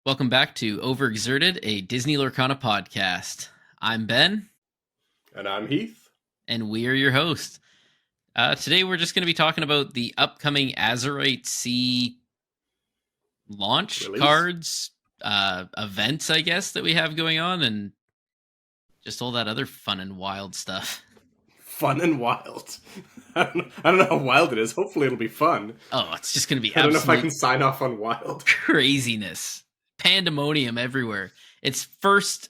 Welcome back to Overexerted, a Disney Lorcana podcast. I'm Ben, And I'm Heath. and we are your hosts. Today we're just going to be talking about the upcoming Azurite Sea launch Release? cards, events, I guess, that we have going on, and just all that other fun and wild stuff. Fun and wild. I don't know how wild it is. Hopefully it'll be fun. Oh, it's just going to be I don't know if I absolute can sign off on wild. craziness. Pandemonium everywhere. It's first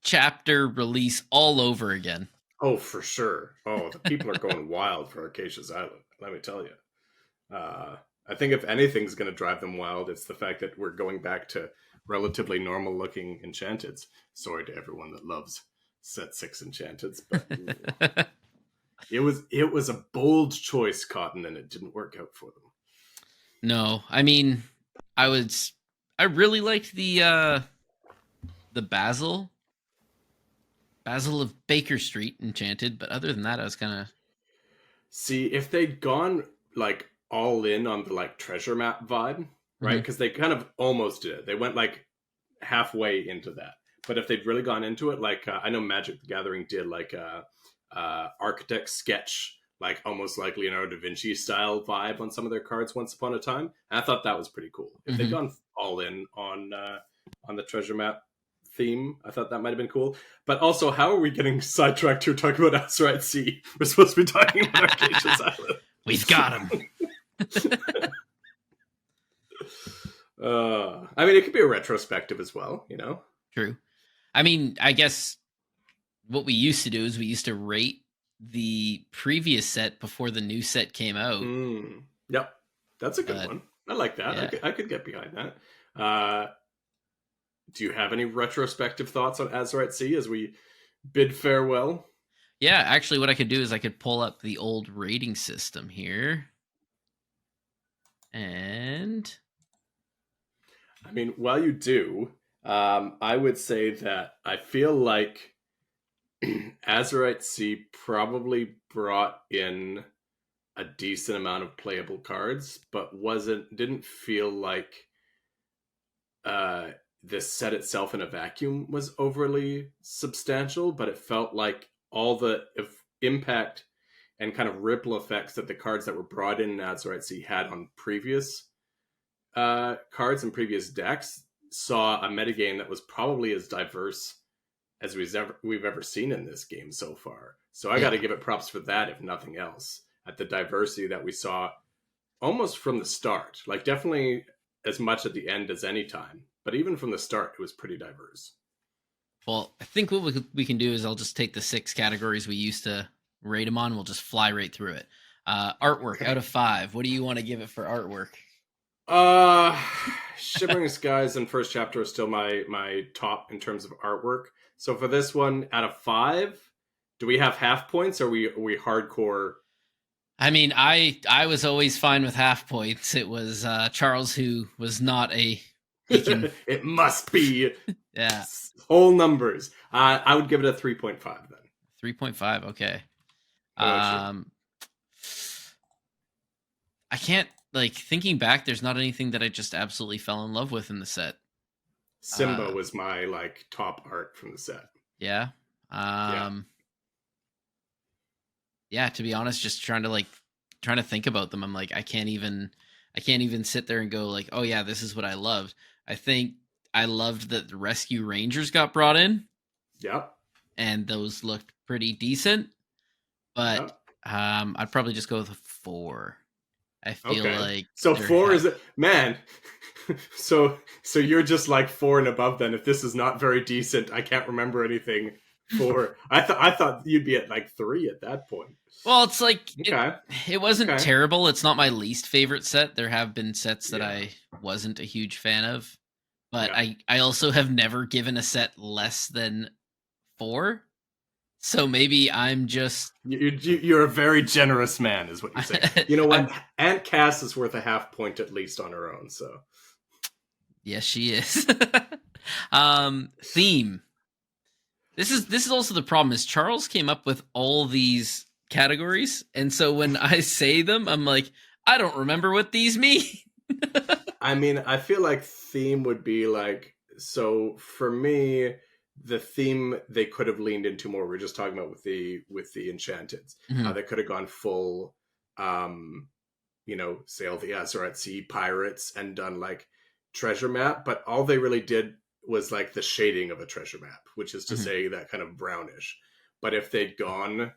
chapter release all over again. Oh, for sure. Oh, the people are going wild for Archazia's Island. Let me tell you. I think if anything's going to drive them wild, it's the fact that we're going back to relatively normal-looking enchanteds. Sorry to everyone that loves set 6 enchanteds, but it was a bold choice, Cotton, and it didn't work out for them. No, I mean, I really liked the Basil of Baker Street enchanted, but other than that, I was kind of See, if they'd gone like all in on the like treasure map vibe, right? Because they kind of almost did it. They went like halfway into that. But if they'd really gone into it, like I know Magic the Gathering did like a architect sketch, like almost like Leonardo da Vinci style vibe on some of their cards once upon a time. And I thought that was pretty cool. If they'd gone all in on the treasure map theme, I thought that might have been cool. But also, how are we getting sidetracked here talking about Azurite Sea? We're supposed to be talking about Archazia Island. we've got him. I mean, it could be a retrospective as well, you know? True. I mean, I guess what we used to do is we used to rate the previous set before the new set came out. Yep, that's a good one. I like that. Yeah. I could get behind that. Do you have any retrospective thoughts on Azurite Sea as we bid farewell? Yeah, actually, what I could do is I could pull up the old rating system here. And I mean, while you do, I would say that I feel like Azurite Sea probably brought in a decent amount of playable cards, but didn't feel like the set itself in a vacuum was overly substantial, but it felt like all the impact and kind of ripple effects that the cards that were brought in Azurite Sea had on previous cards and previous decks saw a metagame that was probably as diverse as we've ever seen in this game so far. So I got to give it props for that, if nothing else, at the diversity that we saw almost from the start. Like definitely as much at the end as any time, but even from the start, it was pretty diverse. well, I think what we can do is I'll just take the 6 categories we used to rate them on. We'll just fly right through it. Artwork out of 5. What do you want to give it for artwork? Shimmering Skies and first chapter is still my top in terms of artwork. So for this one, out of 5, do we have half points or are we hardcore? I mean, I was always fine with half points. It was Charles who was not a. It must be Yeah, whole numbers. I would give it a 3.5 then. 3.5. Okay. What about you? I can't thinking back. There's not anything that I just absolutely fell in love with in the set. Simba was my like top art from the set. Yeah. Yeah. To be honest, just trying to think about them. I'm like, I can't even sit there and go like, oh yeah, this is what I loved. I think I loved that the Rescue Rangers got brought in. Yep. And those looked pretty decent. But Yep. I'd probably just go with a 4. I feel like so 4 is it, man. So you're just like 4 and above then. If this is not very decent, I can't remember anything. 4. I thought you'd be at like 3 at that point. Well, it's like Okay. it wasn't terrible. It's not my least favorite set. There have been sets that I wasn't a huge fan of, but I also have never given a set less than 4. So maybe I'm just you're a very generous man, is what you're saying. You know what? Aunt Cass is worth a half point at least on her own. So yes, she is. Theme. This is also the problem. Is Charles came up with all these categories, and so when I say them, I'm like, I don't remember what these mean. I mean, I feel like theme would be like, so for me, the theme they could have leaned into more. We are just talking about with the Enchanteds, how Mhm, they could have gone full, um, sail the Azurite Sea pirates and done like treasure map, but all they really did was like the shading of a treasure map, which is to mhm. say that kind of brownish. But if they'd gone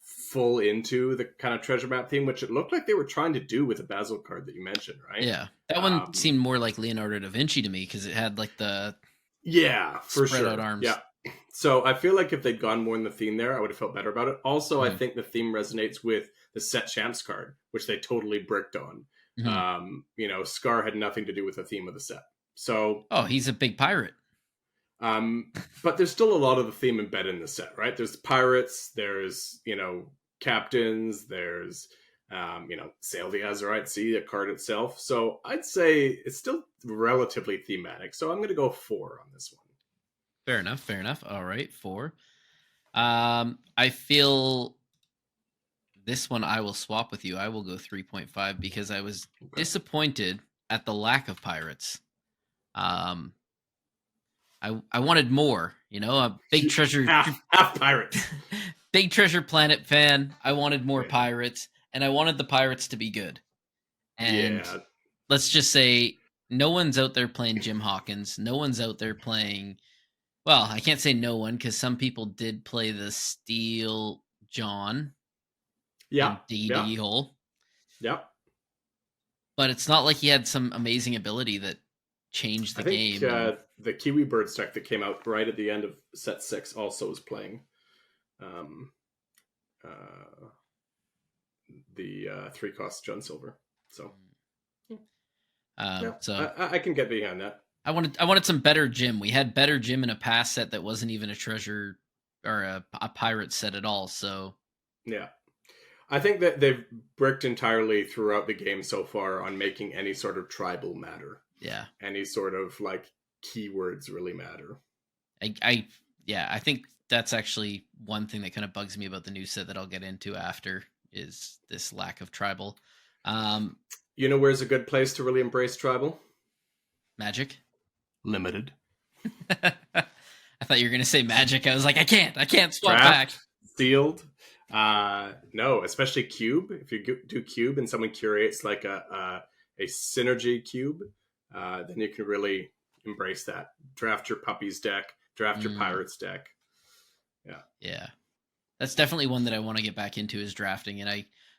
full into the kind of treasure map theme, which it looked like they were trying to do with the Basil card that you mentioned, right? Yeah, that one Um, seemed more like Leonardo da Vinci to me because it had like the yeah, for spread out sure. Yeah. arms. So I feel like if they'd gone more in the theme there, I would have felt better about it. Also, I Mhm, think the theme resonates with the set champs card, which they totally bricked on. mhm. Scar had nothing to do with the theme of the set. So, Oh, he's a big pirate. um, but there's still a lot of the theme embedded in the set, right? There's pirates, there's, captains, there's, Sail the Azurite Sea, the card itself. So I'd say it's still relatively thematic. So I'm going to go 4 on this one. Fair enough. Fair enough. All right, 4. I feel this one I will swap with you. I will go 3.5 because I was Okay. disappointed at the lack of pirates. Um, I wanted more. A big treasure, Half pirates. big treasure planet fan. I wanted more Yeah. pirates, and I wanted the pirates to be good. And Yeah. let's just say no one's out there playing Jim Hawkins. No one's out there playing. Well, I can't say no one because some people did play the Steel John Yeah. in Yeah. D&D hole, Yeah. but it's not like he had some amazing ability that changed I the think game. And the Kiwi Birds deck that came out right at the end of set 6 also was playing um, uh, the 3 cost John Silver. So, yeah, so I can get behind that. I wanted some better Jim. We had better Jim in a past set that wasn't even a treasure or a pirate set at all. So Yeah. I think that they've bricked entirely throughout the game so far on making any sort of tribal matter. yeah, Any sort of like keywords really matter. I think that's actually one thing that kind of bugs me about the new set that I'll get into after is this lack of tribal um, You know where's a good place to really embrace tribal? magic. Limited. I thought you were gonna say magic. I was like, I can't swap back. Draft, sealed. No, especially cube. If you do cube and someone curates like a synergy cube, then you can really embrace that. Draft your puppies deck. Draft your Mm, pirates deck. Yeah. yeah, that's definitely one that I want to get back into is drafting, and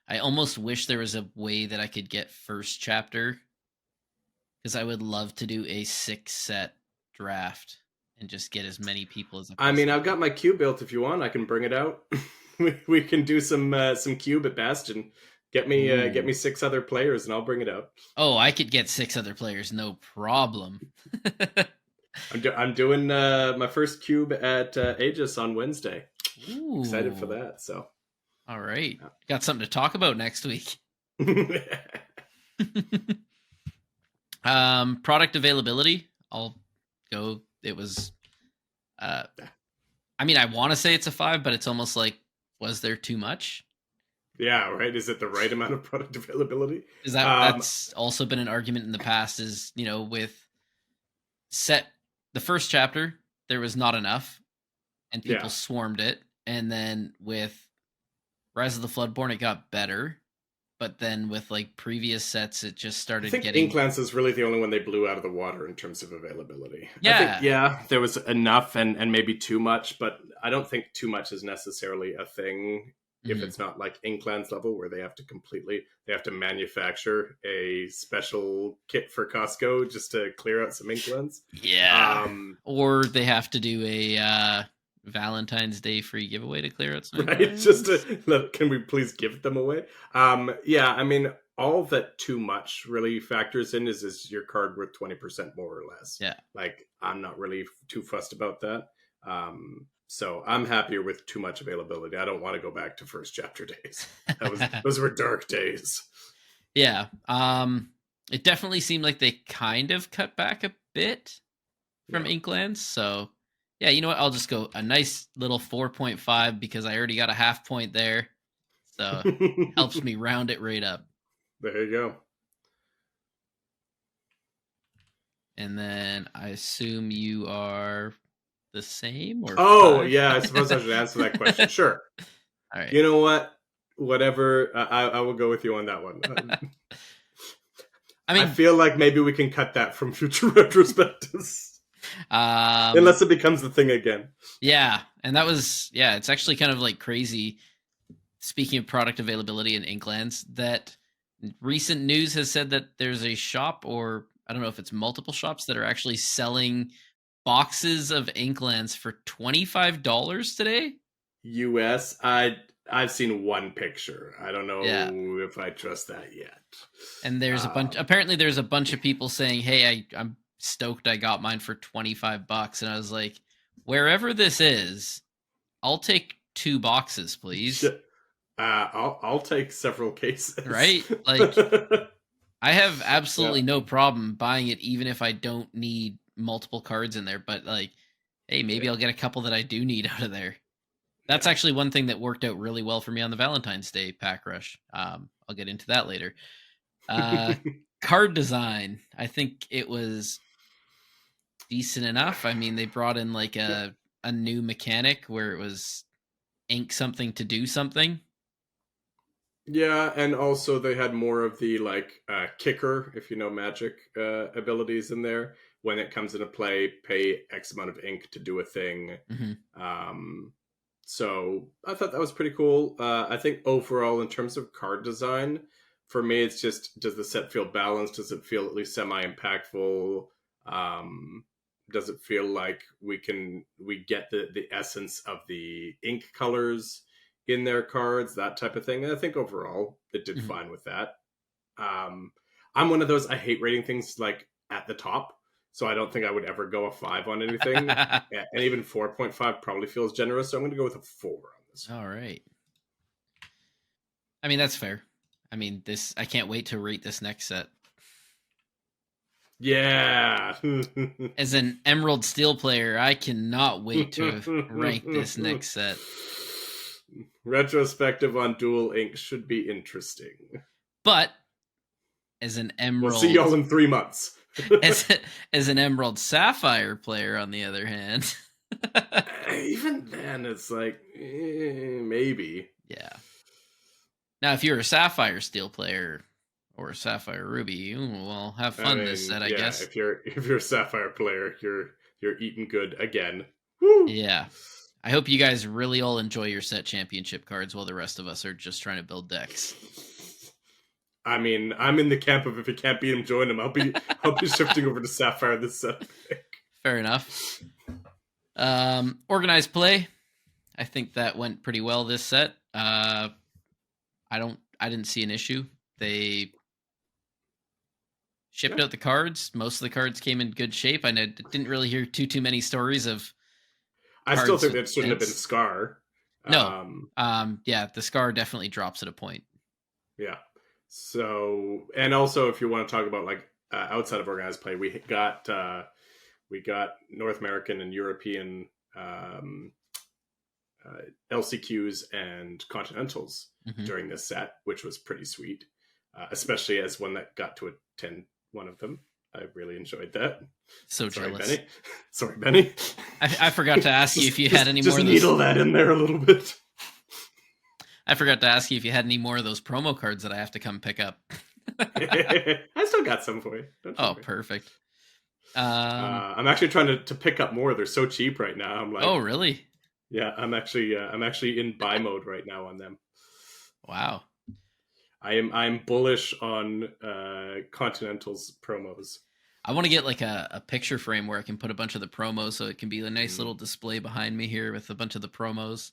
I almost wish there was a way that I could get first chapter because I would love to do a 6 set draft and just get as many people as I I mean, possibly I've can. got my cube built. If you want, I can bring it out. We can do some cube at Bastion. Get me Ooh. 6 other players, and I'll bring it out. Oh, I could get 6 other players, no problem. I'm doing my first cube at Aegis on Wednesday. Excited for Ooh. that. So, All right. Got something to talk about next week. yeah. Product availability. I'll go. It was I mean, I want to say it's a 5, but it's almost like was there too much? Yeah, right. Is it the right amount of product availability? Is that Um, that's also been an argument in the past is, with set the first chapter there was not enough and people yeah, swarmed it, and then with Rise of the Floodborn it got better, but then with like previous sets it just I started think getting Inklands is really the only one they blew out of the water in terms of availability. I think yeah. yeah, there was enough and maybe too much, but I don't think too much is necessarily a thing if Mhm. it's not like Inklands level where they have to manufacture a special kit for Costco just to clear out some Inklands. Yeah. Um, Or they have to do a Valentine's Day free giveaway to clear out some right? Just plans. to can we please give them away? Yeah, I mean, all that too much really factors in is your card worth 20% more or less. Yeah. Like, I'm not really too fussed about that. So I'm happier with too much availability. I don't want to go back to first chapter days. Those were dark days. Yeah. It definitely seemed like they kind of cut back a bit from Yeah. Inklands. So yeah, you know what? I'll just go a nice little 4.5 because I already got a half point there. So helps me round it right up. There you go. And then I assume you are the same or Oh, 5? yeah, I suppose I should answer that question. Sure. All right. You know what? Whatever. I will go with you on that one. I I mean, feel like maybe we can cut that from future retrospectives. um, Unless it becomes the thing again. yeah, and that was it's actually kind of like crazy. Speaking of product availability in Inklands, that recent news has said that there's a shop, or I don't know if it's multiple shops, that are actually selling boxes of Inklands for $25 today. US, I've seen one picture. I don't Yeah. know if I trust that yet. And there's a bunch. Apparently, there's a bunch of people saying, "Hey, I'm stoked I got mine for $25." And I was like, "Wherever this is, I'll take 2 boxes, please." I'll take several cases. Right? Like, I have Yeah. absolutely no problem buying it, even if I don't need multiple cards in there. But like, hey, maybe Yeah. I'll get a couple that I do need out of there. That's Yeah. actually one thing that worked out really well for me on the Valentine's Day pack rush. I'll get into that later. Uh, Card design, I think it was decent enough. I mean, they brought in like Yeah. a new mechanic where it was ink something to do something. Yeah, and also they had more of the kicker, if you know magic abilities in there. When it comes into play, pay X amount of ink to do a thing. Hmm. Um, so I thought that was pretty cool. I think overall, in terms of card design, for me, it's just, does the set feel balanced? Does it feel at least semi-impactful? Um, does it feel like we get the essence of the ink colors in their cards, that type of thing? And I think overall, it did Hmm. fine with that. Um, I'm one of those, I hate rating things like at the top, so I don't think I would ever go a 5 on anything. And even 4.5 probably feels generous, so I'm going to go with a 4 on this one. All right. I mean, that's fair. I mean, I can't wait to rate this next set. Yeah. As an Emerald Steel player, I cannot wait to rank this next set. Retrospective on Dual Ink should be interesting. But as an We'll see y'all Emerald in 3 months. as as an Emerald Sapphire player, on the other hand, Even then, it's like, maybe. yeah. Now, if you're a Sapphire Steel player or a Sapphire Ruby, well, have I fun this mean, set, I yeah, guess. if you're a Sapphire player, you're eating good again. Woo! Yeah. I hope you guys really all enjoy your set championship cards while the rest of us are just trying to build decks. I mean, I'm in the camp of, if you can't beat him, join him. I'll be shifting over to Sapphire this set. Fair enough. Organized play. I think that went pretty well this set. I didn't see an issue. They shipped out the cards. Most of the cards came in good shape. I didn't really hear too many stories of I still cards think with that shouldn't have been dents. Scar. No. Yeah, the Scar definitely drops at a point. Yeah. So, and also, if you want to talk about outside of organized play, we got North American and European LCQs and Continentals Mm-hmm. during this set, which was pretty sweet, especially as one that got to attend one of them. I really enjoyed that. So Sorry, jealous. Benny. Sorry, Benny. I forgot to ask you if you had any more just of those. Needle that in there a little bit. I forgot to ask you if you had any more of those promo cards that I have to come pick up. I still got some for you. Oh, perfect. I'm actually trying to pick up more. They're so cheap right now. I'm like, oh, really? Yeah, I'm actually in buy mode right now on them. Wow. I'm bullish on Continental's promos. I want to get like a picture frame where I can put a bunch of the promos, so it can be a nice little display behind me here with a bunch of the promos.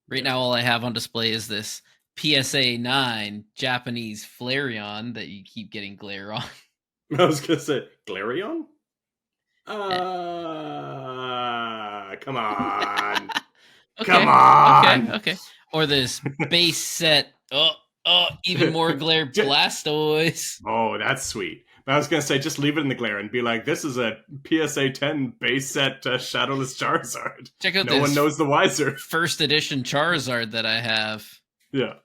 Right now, all I have on display is this PSA 9 Japanese Flareon that you keep getting glare on. I was gonna say Glareon. Come on. Okay, Come on. okay. Or this base set. Even more glare Blastoise. Oh, that's sweet. But I was gonna say, just leave it in the glare and be like, this is a PSA 10 base set Shadowless Charizard. Check out no one knows the wiser. First edition Charizard that I have. Yeah.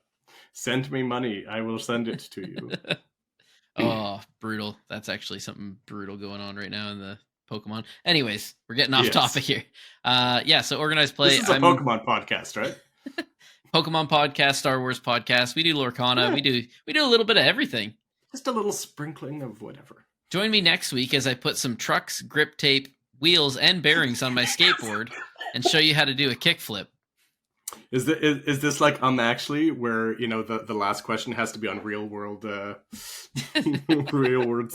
Send me money. I will send it to you. Oh, brutal. That's actually something brutal going on right now in the Pokemon. Anyways, we're getting off Yes. topic here. Yeah, so organized This play. is a I'm Pokemon podcast, right? Pokemon podcast, Star Wars podcast. We do Lorcana. Yeah, We do a little bit of everything. just a little sprinkling of whatever. Join me next week as I put some trucks, grip tape, wheels, and bearings on my skateboard and show you how to do a kickflip. Is this like actually where the last question has to be on real world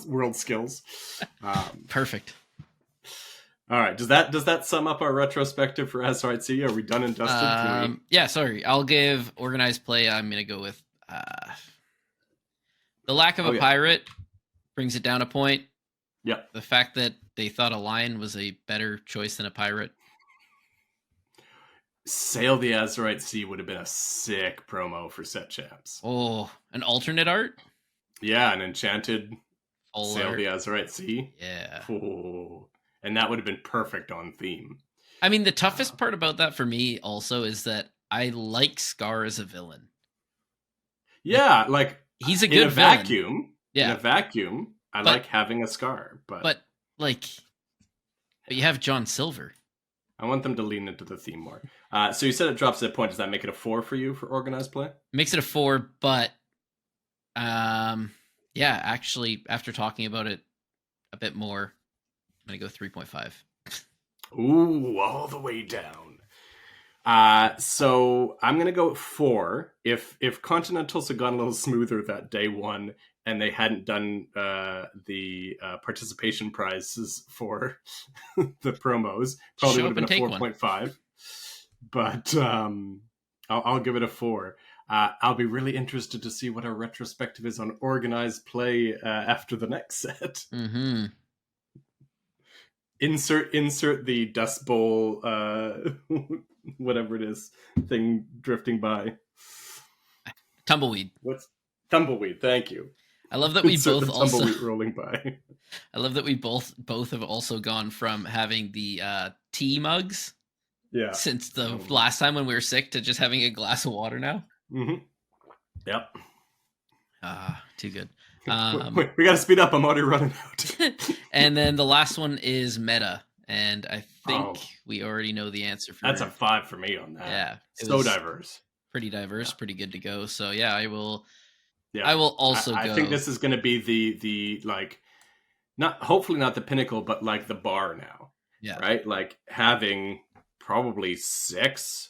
world skills? Perfect. All right. Does that sum up our retrospective for Azurite Sea? Are we done and dusted? Yeah, sorry. I'll give organized play. I'm gonna go with the lack of a pirate brings it down a point. Yeah. The fact that they thought a lion was a better choice than a pirate. Sail the Azurite Sea would have been a sick promo for set champs. Oh, an alternate art? Yeah, an enchanted Full Sail art. the Azurite Sea. Yeah. Oh, and that would have been perfect on theme. I mean, the toughest part about that for me also is that I like Scar as a villain. Yeah, like he's a good vacuum. Yeah. In a vacuum, I like having a Scar, but you have John Silver. I want them to lean into the theme more. So you said it drops at a point. Does that make it a 4 for you for organized play? Makes it a 4, but yeah, actually, after talking about it a bit more, I'm gonna go 3.5. Ooh, all the way down. So I'm gonna go 4. If Continentals had gone a little smoother that day one, and they hadn't done the participation prizes for the promos, probably would have been a 4.5. But I'll give it a 4. I'll be really interested to see what our retrospective is on organized play after the next set. Mm-hmm. Insert the Dust Bowl, whatever it is, thing drifting by. Tumbleweed. What's Tumbleweed? Thank you. I love that we both also tumbleweed rolling by. I love that we both have also gone from having the tea mugs, since the last time when we were sick, to just having a glass of water now. Mm-hmm. Yep. Too good. We got to speed up. I'm already running out. And then the last one is meta, and I think we already know the answer for that's a 5 for me on that. Yeah, so diverse, pretty diverse, pretty good to go. So yeah, I will. Yeah, I will also. I think this is going to be the like, hopefully not the pinnacle, but like the bar now. Yeah. Right. Like having probably 6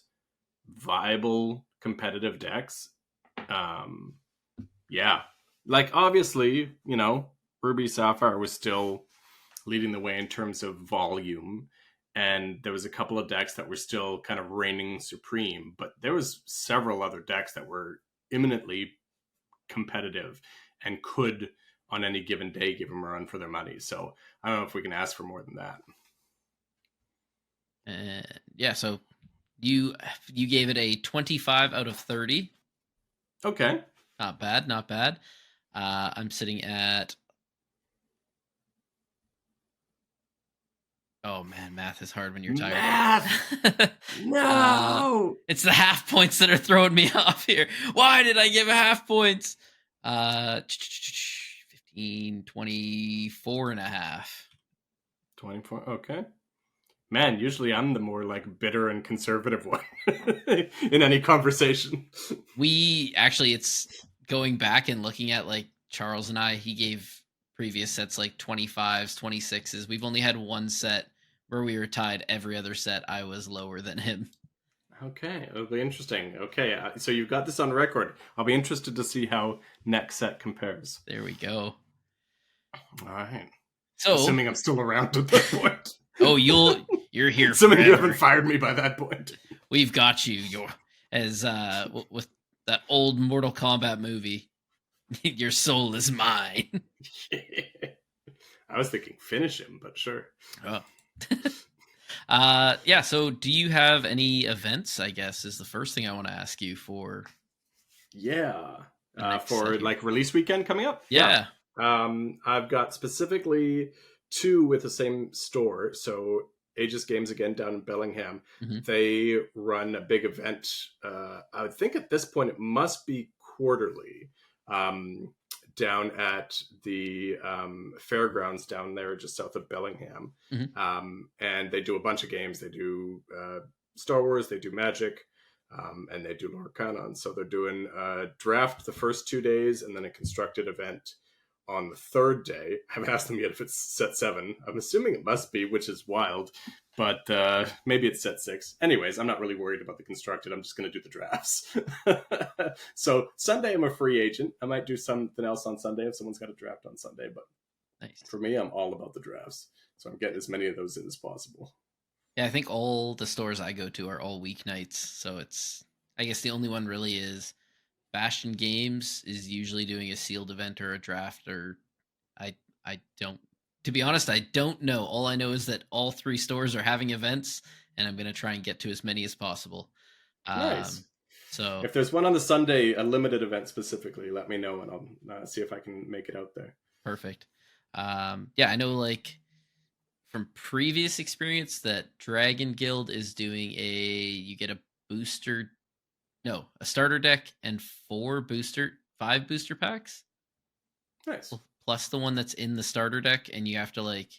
viable competitive decks. Yeah. Like, obviously, Ruby Sapphire was still leading the way in terms of volume, and there was a couple of decks that were still kind of reigning supreme, but there was several other decks that were imminently competitive and could, on any given day, give them a run for their money. So I don't know if we can ask for more than that. Yeah, so you gave it a 25 out of 30. Okay. Not bad. I'm sitting at... Oh, man, math is hard when you're tired. Math! No! It's the half points that are throwing me off here. Why did I give a half points? 15, 24 and a half. 24, okay. Man, usually I'm the more like bitter and conservative one in any conversation. It's going back and looking at like Charles and I, he gave previous sets like 25s, 26s. We've only had one set where we were tied. Every other set I was lower than him. Okay, it'll be interesting. Okay, so you've got this on record. I'll be interested to see how next set compares. There we go. All right. So, assuming I'm still around at that point. Oh, you're here. Assuming forever. You haven't fired me by that point. We've got you. With that old Mortal Kombat movie. Your soul is mine. I was thinking finish him, but sure. Oh. Yeah, so do you have any events, I guess, is the first thing I want to ask you for. Yeah. For like release weekend coming up? Yeah. I've got specifically 2 with the same store. So Aegis Games again down in Bellingham. Mm-hmm. They run a big event. I would think at this point it must be quarterly. down at the fairgrounds down there just south of Bellingham. Mhm. And they do a bunch of games. They do Star Wars, they do Magic, and they do Lorcana. And so they're doing a draft the first 2 days and then a constructed event on the third day. I haven't asked them yet if it's set 7. I'm assuming it must be, which is wild, but maybe it's set 6. Anyways, I'm not really worried about the constructed. I'm just going to do the drafts. So Sunday, I'm a free agent. I might do something else on Sunday if someone's got a draft on Sunday, but Nice. for me, I'm all about the drafts. So I'm getting as many of those in as possible. Yeah, I think all the stores I go to are all weeknights, so it's, I guess the only one really is Bastion Games is usually doing a sealed event or a draft, or I don't, to be honest, I don't know. All I know is that all 3 stores are having events, and I'm going to try and get to as many as possible. Nice. So If there's one on the Sunday, a limited event specifically, let me know and I'll see if I can make it out there. perfect. Yeah, I know, like, from previous experience that Dragon Guild is doing you get a booster, no, a starter deck and 5 booster packs. Nice. Plus the one that's in the starter deck, and you have to, like,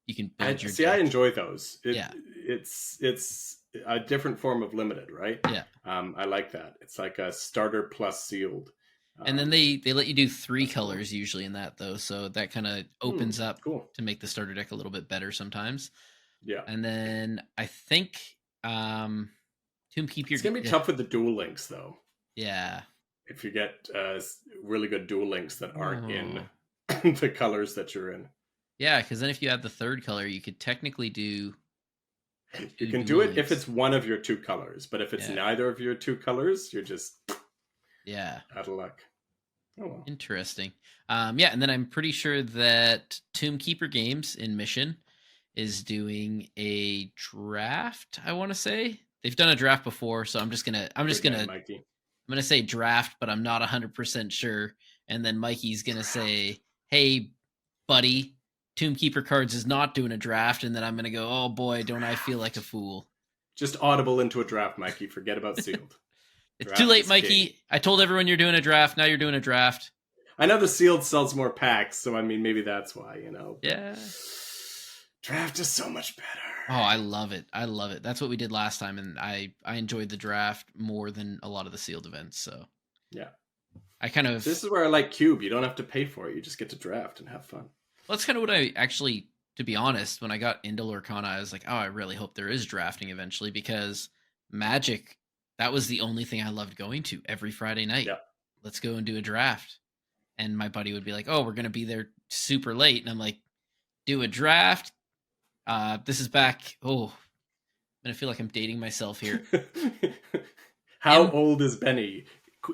you can build your See, deck. I enjoy those. Yeah. It's a different form of limited, right? Yeah. I like that. It's like a starter plus sealed. And then they let you do 3 colors usually in that, though, so that kind of opens up cool. to make the starter deck a little bit better sometimes. Yeah. And then I think Tomb Keep It's gonna be tough with the dual links, though. Yeah. If you get really good dual links that aren't in the colors that you're in. Yeah, because then if you add the 3rd color, you could technically do. You can do it if it's one of your 2 colors, but if it's neither of your 2 colors, you're just out of luck. Oh, well. Interesting. Yeah, and then I'm pretty sure that Tomb Keeper Games in Mission is doing a draft. I want to say they've done a draft before, so I'm just gonna say draft, but I'm not 100% sure. And then Mikey's gonna say, "Hey, buddy, Tomb Keeper Cards is not doing a draft," and then I'm gonna go, "Oh boy, don't I feel like a fool." Just audible into a draft, Mikey. Forget about sealed. It's draft too late, Mikey. King. I told everyone you're doing a draft. Now you're doing a draft. I know the sealed sells more packs, so I mean, maybe that's why, Yeah. Draft is so much better. Oh, I love it. I love it. That's what we did last time, and I enjoyed the draft more than a lot of the sealed events, so. Yeah. This is where I like Cube. You don't have to pay for it. You just get to draft and have fun. Well, that's kind of what I actually, to be honest, when I got into Lorcana, I was like, oh, I really hope there is drafting eventually, because Magic, that was the only thing I loved going to every Friday night. Yeah. Let's go and do a draft. And my buddy would be like, oh, we're going to be there super late. And I'm like, do a draft? This is back. Oh, I'm going to feel like I'm dating myself here. How old is Benny?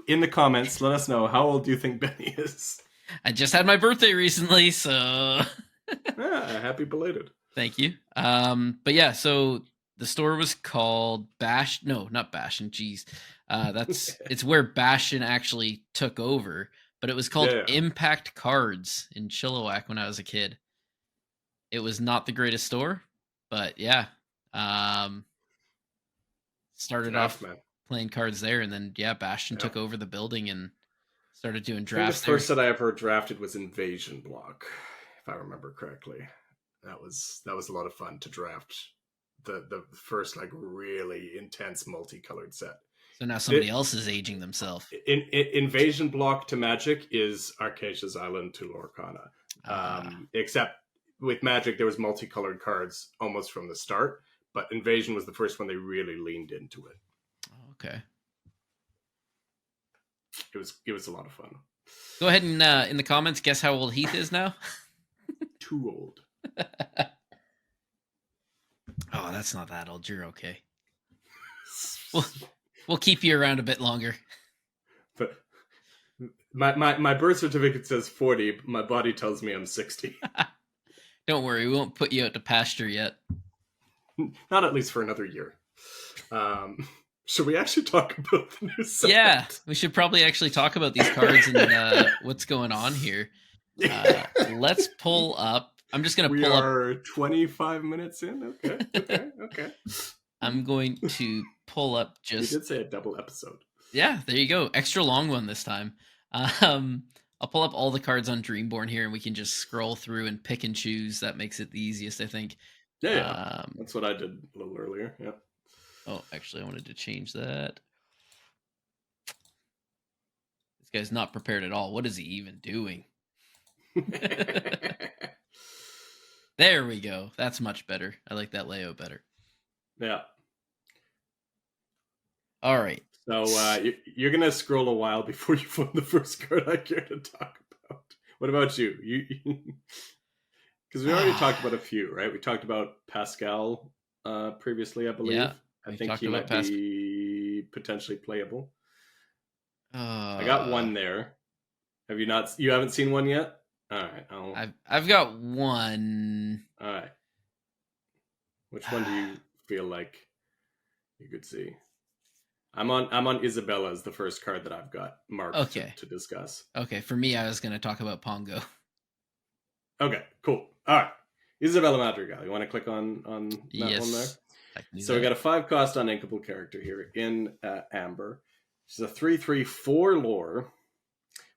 In the comments, let us know. How old do you think Benny is? I just had my birthday recently, so... happy belated. Thank you. But yeah, so the store was called not Bastion, geez. It's where Bastion actually took over, but it was called Impact Cards in Chilliwack when I was a kid. It was not the greatest store, but yeah. Started off playing cards there, and then Bastion took over the building and started doing drafts. The first that I ever drafted was Invasion Block, if I remember correctly. That was a lot of fun to draft the first like really intense multicolored set. So now somebody else is aging themselves. Invasion Block to Magic is Archazia's Island to Lorcana. Except with Magic, there was multicolored cards almost from the start, but Invasion was the first one they really leaned into it. Okay. It was a lot of fun. Go ahead and in the comments guess how old Heath is now. Too old. Oh, that's not that old. You're okay. We'll keep you around a bit longer. But my birth certificate says 40, but my body tells me I'm 60. Don't worry, we won't put you out to pasture yet. Not at least for another year. Should we actually talk about the new set? Yeah, we should probably actually talk about these cards and what's going on here. Let's pull up. I'm just going to pull up. We are 25 minutes in. Okay. I'm going to pull up just... You did say a double episode. Yeah, there you go. Extra long one this time. Um, I'll pull up all the cards on Dreamborn here, and we can just scroll through and pick and choose. That makes it the easiest, I think. Yeah, yeah. Um, That's what I did a little earlier. Yeah. oh, actually, I wanted to change that. This guy's not prepared at all. What is he even doing? There we go. That's much better. I like that layout better. Yeah. All right. So you're gonna scroll a while before you find the first card I care to talk about. What about you? Because we already talked about a few, right? We talked about Pascal previously, I believe. Yeah, I we think talked he about might be potentially playable. I got one there. Have you not? You haven't seen one yet? All right. I've got one. All right. Which one do you feel like you could see? I'm on Isabella as the first card that I've got marked Okay. to discuss. Okay, for me, I was going to talk about Pongo. Okay, cool. All right. Isabella Madrigal. You want to click on that one there? So we got a 5-cost uninkable character here in Amber. She's a 3/3/4 lore.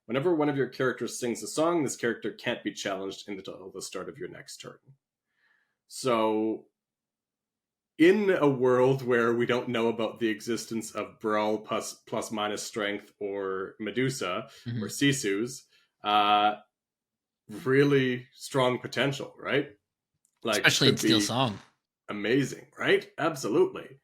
Whenever one of your characters sings a song, this character can't be challenged until the start of your next turn. So, in a world where we don't know about the existence of Brawl plus minus strength or Medusa or Sisu's, really strong potential, right? Like, especially in Steel Song. Amazing, right? Absolutely.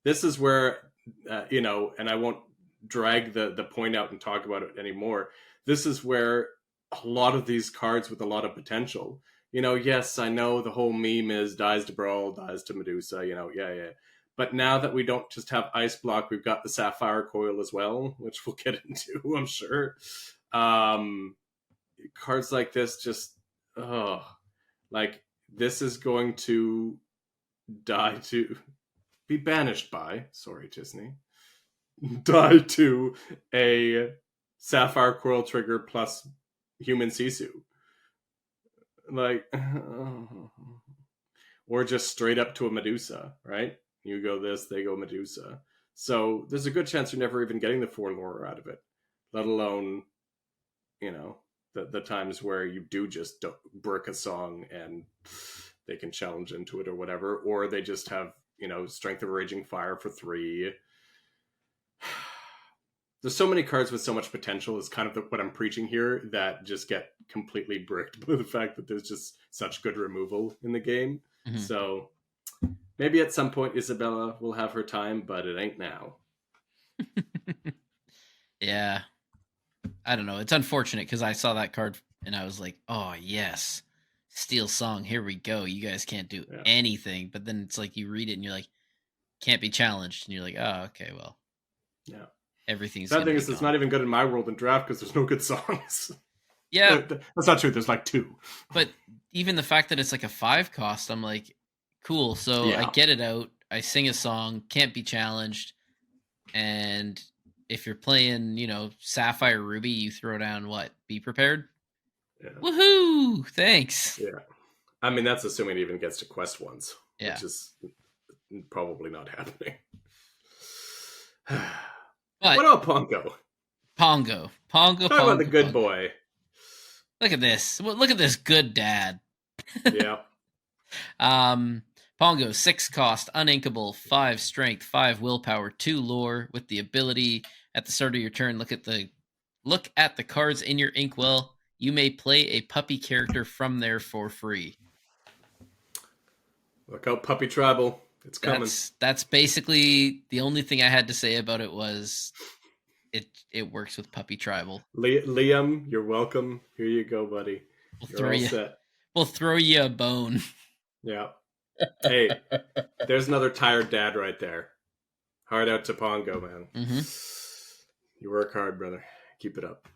This is where, and I won't drag the point out and talk about it anymore. This is where a lot of these cards with a lot of potential, yes, I know the whole meme is dies to Brawl, dies to Medusa, yeah. But now that we don't just have Ice Block, we've got the Sapphire Coil as well, which we'll get into, I'm sure. Cards like this just, this is going to be banished by, sorry, Disney, die to a Sapphire Coil trigger plus human Sisu. Or just straight up to a Medusa, right? You go this, they go Medusa. So there's a good chance you're never even getting the 4 lore out of it, let alone, the times where you do just brick a song and they can challenge into it or whatever, or they just have, Strength of Raging Fire for 3. There's so many cards with so much potential is kind of what I'm preaching here that just get completely bricked by the fact that there's just such good removal in the game. Mm-hmm. So maybe at some point Isabella will have her time, but it ain't now. Yeah. I don't know. It's unfortunate because I saw that card and I was like, oh, yes. Steel Song, here we go. You guys can't do anything. But then it's like you read it and you're like, can't be challenged. And you're like, oh, okay, well. Yeah. Everything's that thing is, it's not even good in my world in draft because there's no good songs. Yeah. That's not true. There's like 2. But even the fact that it's like a 5-cost, I'm like, cool. So I get it out. I sing a song, can't be challenged. And if you're playing, Sapphire Ruby, you throw down what? Be Prepared? Yeah. Woohoo! Thanks. Yeah. I mean, that's assuming it even gets to quest ones, which is probably not happening. But what about Pongo? Pongo. Talk about the good boy. Look at this. Look at this good dad. Yeah. Pongo, 6-cost, uninkable, 5 strength, 5 willpower, 2 lore, with the ability at the start of your turn, look at the cards in your inkwell. You may play a puppy character from there for free. Look out, Puppy Tribal. It's coming. That's basically the only thing I had to say about it was it works with Puppy Tribal. Liam, you're welcome. Here you go, buddy. We'll throw you a bone. Yeah. Hey, there's another tired dad right there. Hard out to Pongo, man. Mm-hmm. You work hard, brother. Keep it up.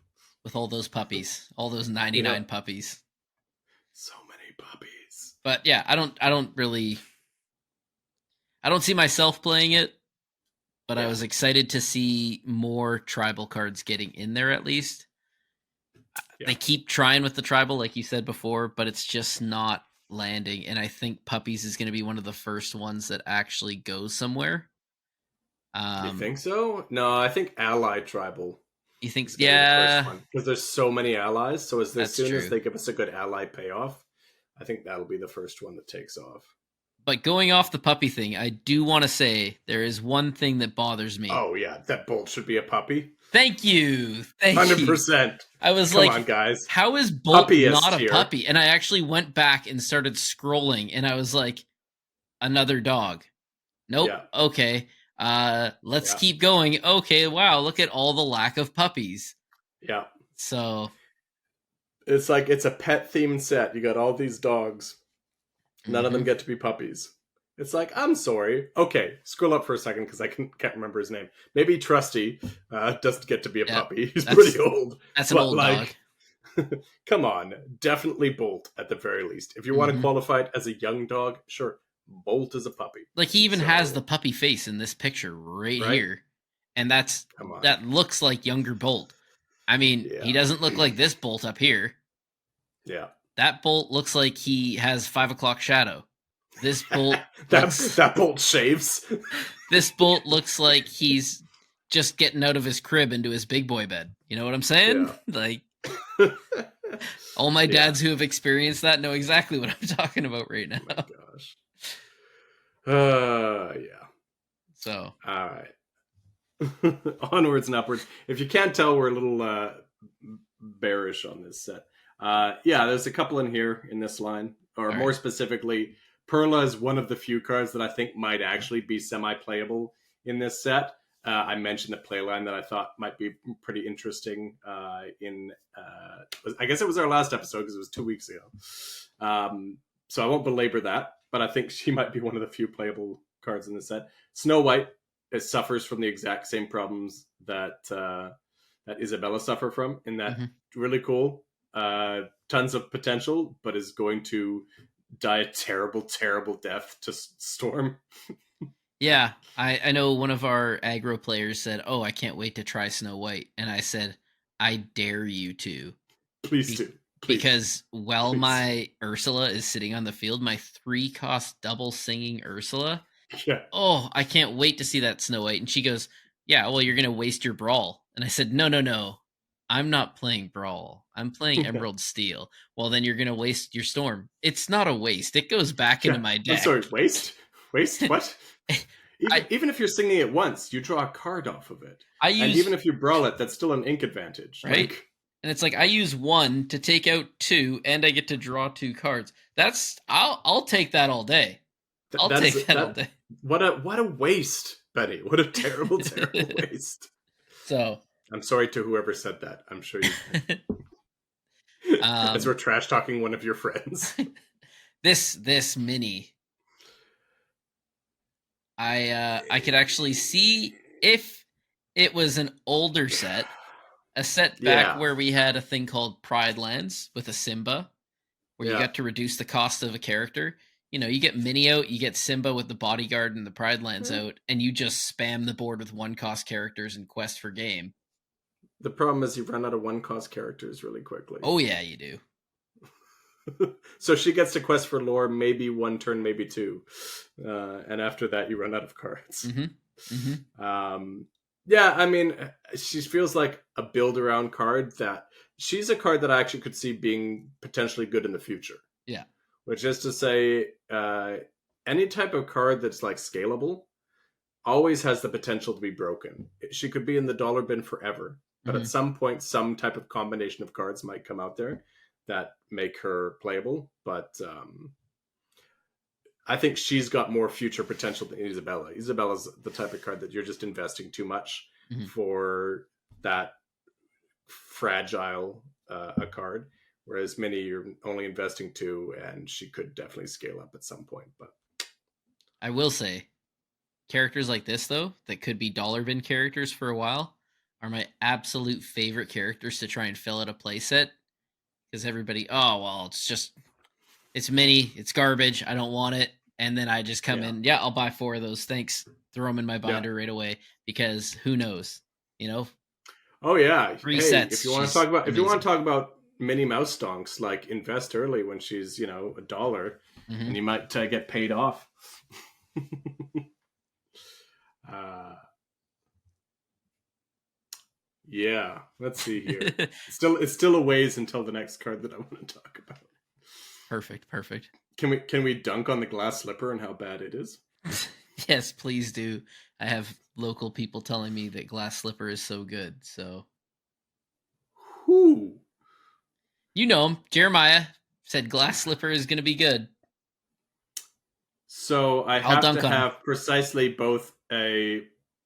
With all those puppies, all those 99 puppies. So many puppies. But yeah, I don't see myself playing it, but I was excited to see more tribal cards getting in there at least. Yeah. They keep trying with the tribal, like you said before, but it's just not landing. And I think Puppies is going to be one of the first ones that actually goes somewhere. You think so? No, I think Ally Tribal You think? is going to be the first Yeah, one because there's so many allies. So as that's soon as true. they give us a good ally payoff, I think that'll be the first one that takes off. But going off the puppy thing, I do want to say there is one thing that bothers me. Oh yeah, that Bolt should be a puppy. Thank you. Thank you. 100%. I was Come on, like, guys. how is Bolt not Puppyist a here. puppy? And I actually went back and started scrolling and I was like, another dog. Nope. Yeah. Okay. Let's Yeah. keep going. Okay, wow, look at all the lack of puppies. Yeah. So, It's like it's a pet themed set. You got all these dogs. None of them mhm. get to be puppies. It's like, I'm sorry. Okay, scroll up for a second because I can't remember his name. Maybe Trusty doesn't get to be a Yep. puppy. He's That's pretty old. that's an But old dog. like, come on. Definitely Bolt at the very least. If you want to Mhm. qualify it as a young dog, sure. Bolt is a puppy. Like he even has So, the puppy face in this picture right right? here. And Come on. that looks like younger Bolt. I mean, he Yeah. doesn't look like this Bolt up here. Yeah. That Bolt looks like he has 5 o'clock shadow. This Bolt that Bolt shaves. this Bolt looks like he's just getting out of his crib into his big boy bed. You know what I'm saying? Yeah. Like all my dads who have experienced that know exactly what I'm talking about right now. Oh my gosh. Yeah. So, All right. Onwards and upwards. If you can't tell, we're a little bearish on this set. Yeah, there's a couple in here in this line, or all more right. specifically, Perla is one of the few cards that I think might actually be semi-playable in this set. I mentioned the playline that I thought might be pretty interesting I guess it was our last episode because it was 2 weeks ago. So I won't belabor that, but I think she might be one of the few playable cards in the set. Snow White, it suffers from the exact same problems that Isabella suffer from, in that really cool, tons of potential, but is going to die a terrible, terrible death to Storm. Yeah, I know one of our aggro players said, "Oh, I can't wait to try Snow White," and I said, "I dare you to." Please do. Please. Because while Please. my Ursula is sitting on the field, my 3-cost double singing Ursula. Yeah. Oh, I can't wait to see that Snow White. And she goes, "Yeah, well, you're gonna waste your Brawl." And I said, "No. I'm not playing Brawl. I'm playing Emerald Steel." "Well, then you're gonna waste your Storm." "It's not a waste. It goes back into my deck." I'm sorry, waste? What? I Even if you're singing it once, you draw a card off of it. use, and even if you brawl it, that's still an ink advantage. right? Like, And it's like I use 1 to take out 2, and I get to draw 2 cards. I'll take that all day. I'll take that all day. What a waste, Betty. What a terrible, terrible waste. So I'm sorry to whoever said that. I'm sure you as we're trash talking one of your friends. This mini, I could actually see if it was an older set, a set back where we had a thing called Pride Lands with a Simba, where you got to reduce the cost of a character. You know, you get Mini out, you get Simba with the bodyguard and the Pride Lands out, and you just spam the board with 1-cost characters and quest for game. The problem is you run out of 1-cost characters really quickly. Oh yeah, you do. So she gets to quest for lore maybe 1 turn, maybe 2. And after that, you run out of cards. Yeah, I mean, she feels like a build-around card that... She's a card that I actually could see being potentially good in the future. Yeah. Which is to say, any type of card that's like scalable always has the potential to be broken. She could be in the dollar bin forever. But at some point, some type of combination of cards might come out there that make her playable. But I think she's got more future potential than Isabella. Isabella's the type of card that you're just investing too much for that fragile a card. Whereas Minnie, you're only investing 2, and she could definitely scale up at some point. But I will say, characters like this, though, that could be dollar bin characters for a while, are my absolute favorite characters to try and fill out a playset. Because everybody, oh, well, it's Mini, it's garbage, I don't want it. And then I just come in, I'll buy 4 of those, thanks. Throw them in my binder right away. Because who knows, you know? Oh, yeah. 3 sets. If you want to talk about Minnie Mouse Stonks, like, invest early when she's, $1, and you might get paid off. Yeah, let's see here. It's still a ways until the next card that I want to talk about. Perfect. Can we dunk on the glass slipper and how bad it is? Yes, please do. I have local people telling me that glass slipper is so good. So Whoo! you know him, Jeremiah said glass slipper is going to be good. So I I'll have to dunk on him. have precisely both a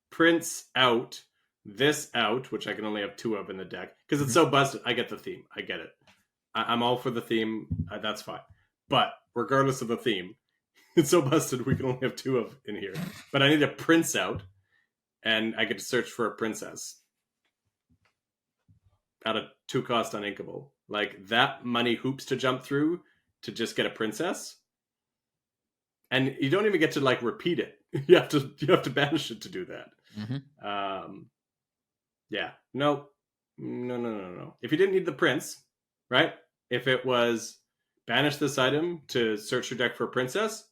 Prince out, this out, which I can only have 2 of in the deck because it's so busted. I get the theme. I get it. I'm all for the theme. That's fine. But regardless of the theme, it's so busted we can only have 2 of in here. But I need a Prince out, and I get to search for a princess at a 2-cost uninkable. Like that money hoops to jump through to just get a princess. And you don't even get to like repeat it. You have to banish it to do that. Yeah. No. If you didn't need the prince, right? If it was banish this item to search your deck for a princess,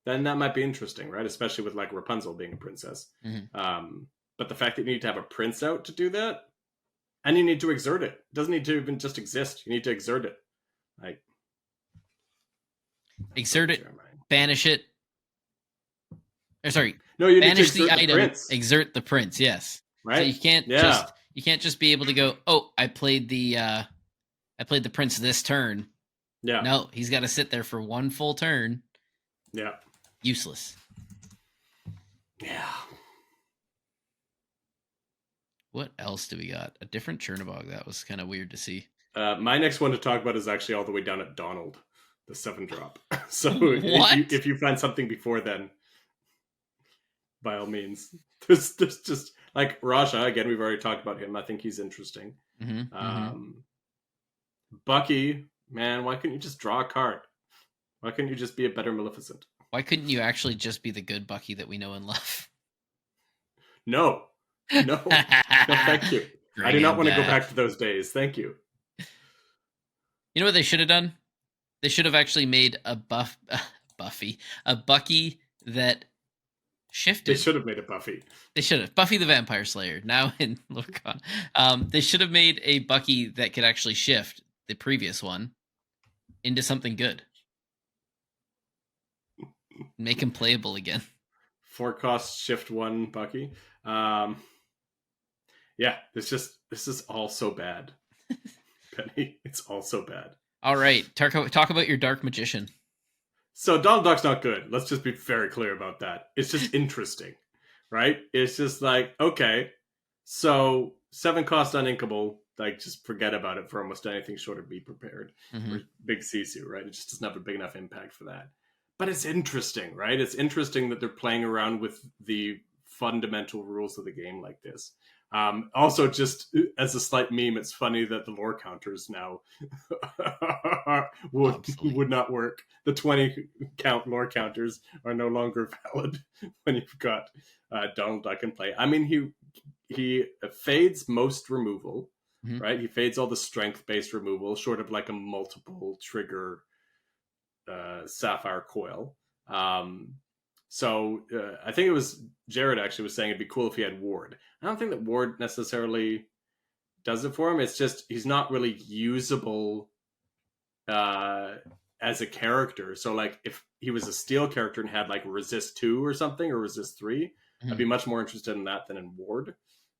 then that might be interesting, right? Especially with like Rapunzel being a princess. But the fact that you need to have a prince out to do that, and you need to exert it. It doesn't need to even just exist. You need to exert it. Like exert it, banish it. Or sorry, no, you banish need to exert the item, prince. Exert the prince. Yes, right. So you can't just be able to go. Oh, I played the prince this turn. Yeah. No, he's got to sit there for 1 full turn. Yeah. Useless. Yeah. What else do we got? A different Chernobog. That was kind of weird to see. My next one to talk about is actually all the way down at Donald, the 7-drop. So if you find something before then, by all means. There's just like Raja, again, we've already talked about him. I think he's interesting. Bucky, man, why couldn't you just draw a card? Why couldn't you just be a better Maleficent? Why couldn't you actually just be the good Bucky that we know and love? No, thank you. I do not want to go back to those days. Thank you. You know what they should have done? They should have actually made a Bucky that shifted. They should have made a Buffy. They should have. Buffy the Vampire Slayer, now in Lorcon. They should have made a Bucky that could actually shift the previous one into something good. Make him playable again. 4-cost shift 1 Bucky. Yeah, this is all so bad. Penny, it's all so bad. All right, talk about your Dark Magician. So Donald Duck's not good. Let's just be very clear about that. It's just interesting, right? It's just like, okay, so 7-cost uninkable, like just forget about it for almost anything short of Be Prepared or Big Sisu, right? It just doesn't have a big enough impact for that. But it's interesting, right? It's interesting that they're playing around with the fundamental rules of the game like this. Also, just as a slight meme, it's funny that the lore counters now would not work. The 20 count lore counters are no longer valid when you've got Donald Duck in play. I mean, he fades most removal, right? He fades all the strength-based removal, short of like a multiple trigger Sapphire Coil. So I think it was Jared actually was saying it'd be cool if he had Ward. I don't think that Ward necessarily does it for him. It's just he's not really usable as a character. So like if he was a steel character and had like resist 2 or something, or resist 3, I'd be much more interested in that than in Ward.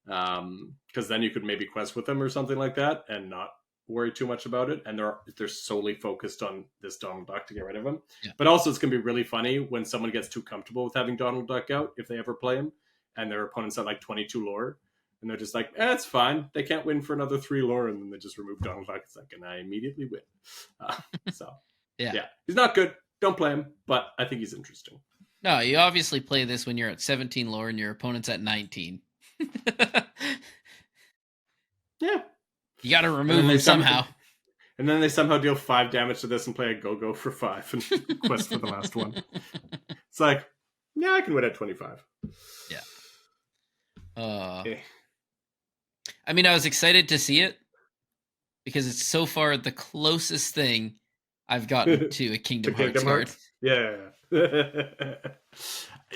Because then you could maybe quest with him or something like that and not worry too much about it, and they're solely focused on this Donald Duck to get rid of him. But also it's gonna be really funny when someone gets too comfortable with having Donald Duck out, if they ever play him, and their opponents have like 22 lore, and they're just like, it's fine, they can't win for another 3 lore, and then they just remove Donald Duck. It's like, and I immediately win. So yeah, he's not good, don't play him, but I think he's interesting. No, you obviously play this when you're at 17 lore and your opponent's at 19. Yeah. You got to remove him somehow. And then they somehow deal 5 damage to this and play a go-go for 5 and quest for the last one. It's like, yeah, I can win at 25. Yeah. I mean, I was excited to see it because it's so far the closest thing I've gotten to a Kingdom Hearts card. Yeah.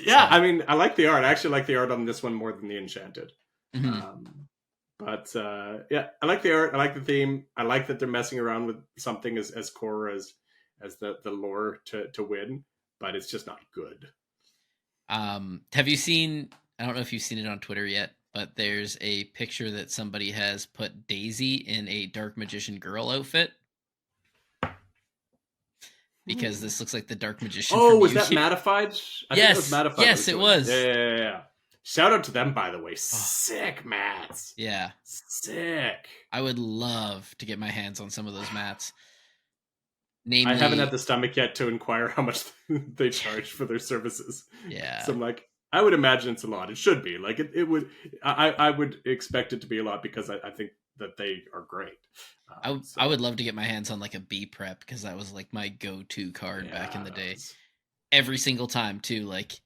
Yeah, I mean, I like the art. I actually like the art on this one more than the Enchanted. But yeah, I like the art. I like the theme. I like that they're messing around with something as core as the lore to win, but it's just not good. Have you seen? I don't know if you've seen it on Twitter yet, but there's a picture that somebody has put Daisy in a Dark Magician girl outfit because this looks like the Dark Magician Oh, from was that Yu-Gi-Oh. Mattified? I think it was Yes, Mattified. yes, it was. Yeah. Shout out to them, by the way. Oh, Sick mats. yeah, Sick. I would love to get my hands on some of those mats. I haven't had Namely, the stomach yet to inquire how much they charge for their services. yeah. So I'm like, I would imagine it's a lot. It should be. Like it would. I would expect it to be a lot because I think that they are great. I would love to get my hands on like a B prep because that was like my go-to card back in the day. Every single time too. Like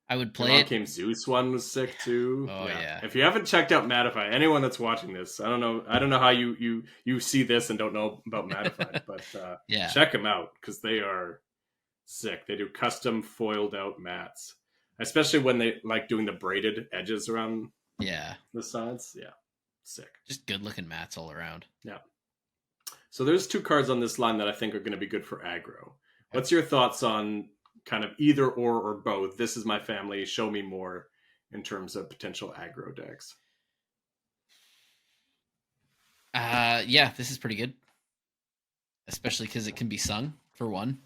I would play it. Came Zeus one was sick too. Oh yeah. If you haven't checked out Mattify, anyone that's watching this, I don't know how you see this and don't know about Mattify, but yeah, check them out because they are sick. They do custom foiled out mats, especially when they like doing the braided edges around the sides. Yeah, sick. Just good looking mats all around. Yeah. So there's 2 cards on this line that I think are going to be good for aggro. What's your thoughts on kind of either or both? This is my family. Show me more in terms of potential aggro decks. Yeah, this is pretty good, especially because it can be sung for one.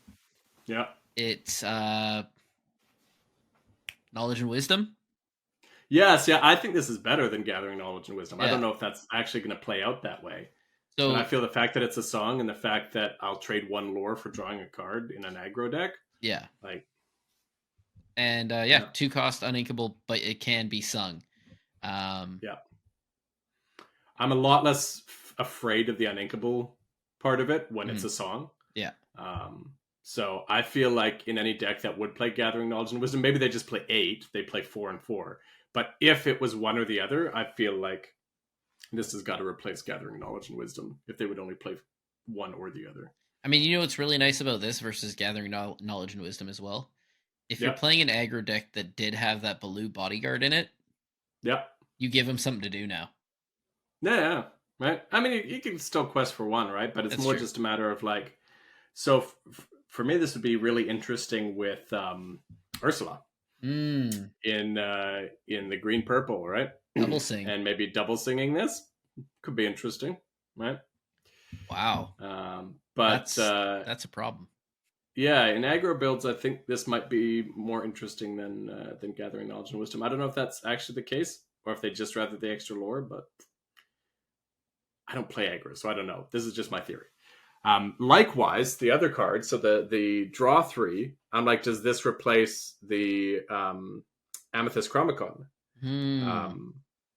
Yeah, it's knowledge and wisdom. Yes, yeah, I think this is better than gathering knowledge and wisdom. Yeah. I don't know if that's actually going to play out that way. So but I feel the fact that it's a song and the fact that I'll trade 1 lore for drawing a card in an aggro deck. Yeah. Like. And 2 cost uninkable, but it can be sung. Yeah. I'm a lot less afraid of the uninkable part of it when it's a song. Yeah. So I feel like in any deck that would play Gathering Knowledge and Wisdom, maybe they just play 8, they play 4 and 4. But if it was one or the other, I feel like this has got to replace Gathering Knowledge and Wisdom if they would only play one or the other. I mean, you know what's really nice about this versus Gathering Knowledge and Wisdom as well? If you're playing an aggro deck that did have that Baloo bodyguard in it, you give him something to do now. Yeah, right. I mean, you can still quest for 1, right? But it's more just a matter of like. So for me, this would be really interesting with Ursula in the green purple, right? Double sing, and maybe double singing this could be interesting, right? Wow. But that's a problem. Yeah, in aggro builds, I think this might be more interesting than Gathering Knowledge and Wisdom. I don't know if that's actually the case, or if they just rather the extra lore, but I don't play aggro, so I don't know. This is just my theory. Likewise, the other card, so the draw 3, I'm like, does this replace the Amethyst Chromicon?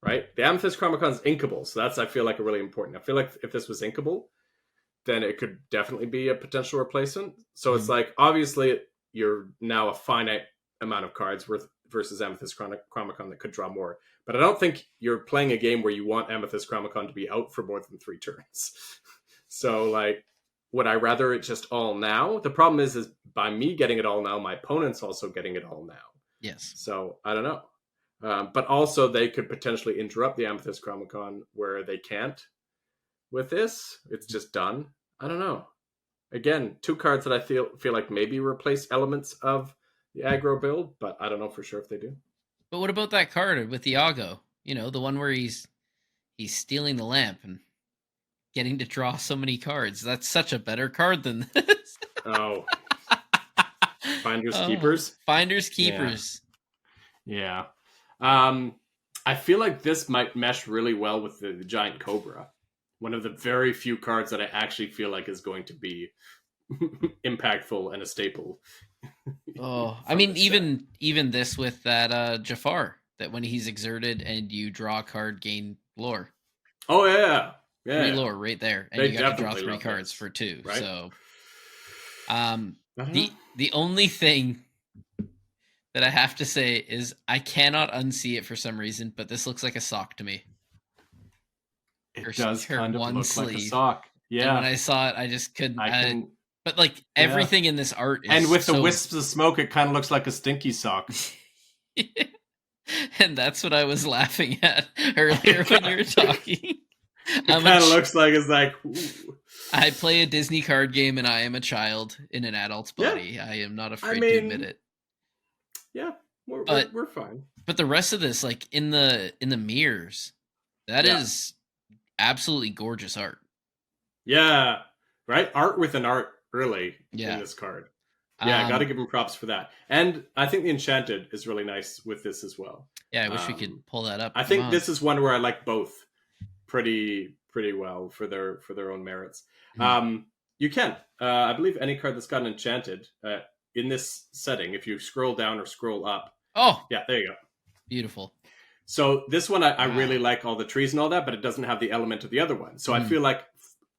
Right? The Amethyst Chromicon is inkable, so that's, I feel like, a really important. I feel like if this was inkable, then it could definitely be a potential replacement. So it's like, obviously, you're now a finite amount of cards versus Amethyst Chromicon that could draw more. But I don't think you're playing a game where you want Amethyst Chromicon to be out for more than 3 turns. So, like, would I rather it just all now? The problem is by me getting it all now, my opponent's also getting it all now. Yes. So, I don't know. But also, they could potentially interrupt the Amethyst Chromicon where they can't with this. It's just done. I don't know. Again, 2 cards that I feel like maybe replace elements of the aggro build, but I don't know for sure if they do. But what about that card with Iago? You know, the one where he's stealing the lamp and getting to draw so many cards. That's such a better card than this. Oh. Finders Keepers? Finders Keepers. Yeah. I feel like this might mesh really well with the Giant Cobra. One of the very few cards that I actually feel like is going to be impactful and a staple. I mean, even this with that Jafar, that when he's exerted and you draw a card, gain lore. Oh yeah. 3 lore right there, and you got to draw 3 cards for 2. Right? So, the only thing that I have to say is I cannot unsee it for some reason, but this looks like a sock to me. It does kind of look like a sock. Yeah. And when I saw it, I just couldn't. But like everything in this art is and with the wisps of smoke, it kind of looks like a stinky sock. And that's what I was laughing at earlier when you were talking. It kind of looks like it's like, ooh. I play a Disney card game and I am a child in an adult's Yeah. body. I am not I afraid to admit mean, it. yeah, But we're fine. but the rest of this, like in the mirrors, that Yeah. is absolutely gorgeous art. Yeah, right? Art with an art, really, Yeah. in this card. Yeah, I got to Um, give him props for that. And I think the Enchanted is really nice with this as well. yeah, I wish we could pull that up. I Come think on. this is one where I like both pretty well for their own merits. Mhm. You can, I believe, any card that's got an Enchanted in this setting, if you scroll down or scroll up. Oh, Yeah, there you go. beautiful. So this one, I Wow. really like all the trees and all that, but it doesn't have the element of the other one. So I Mhm. feel like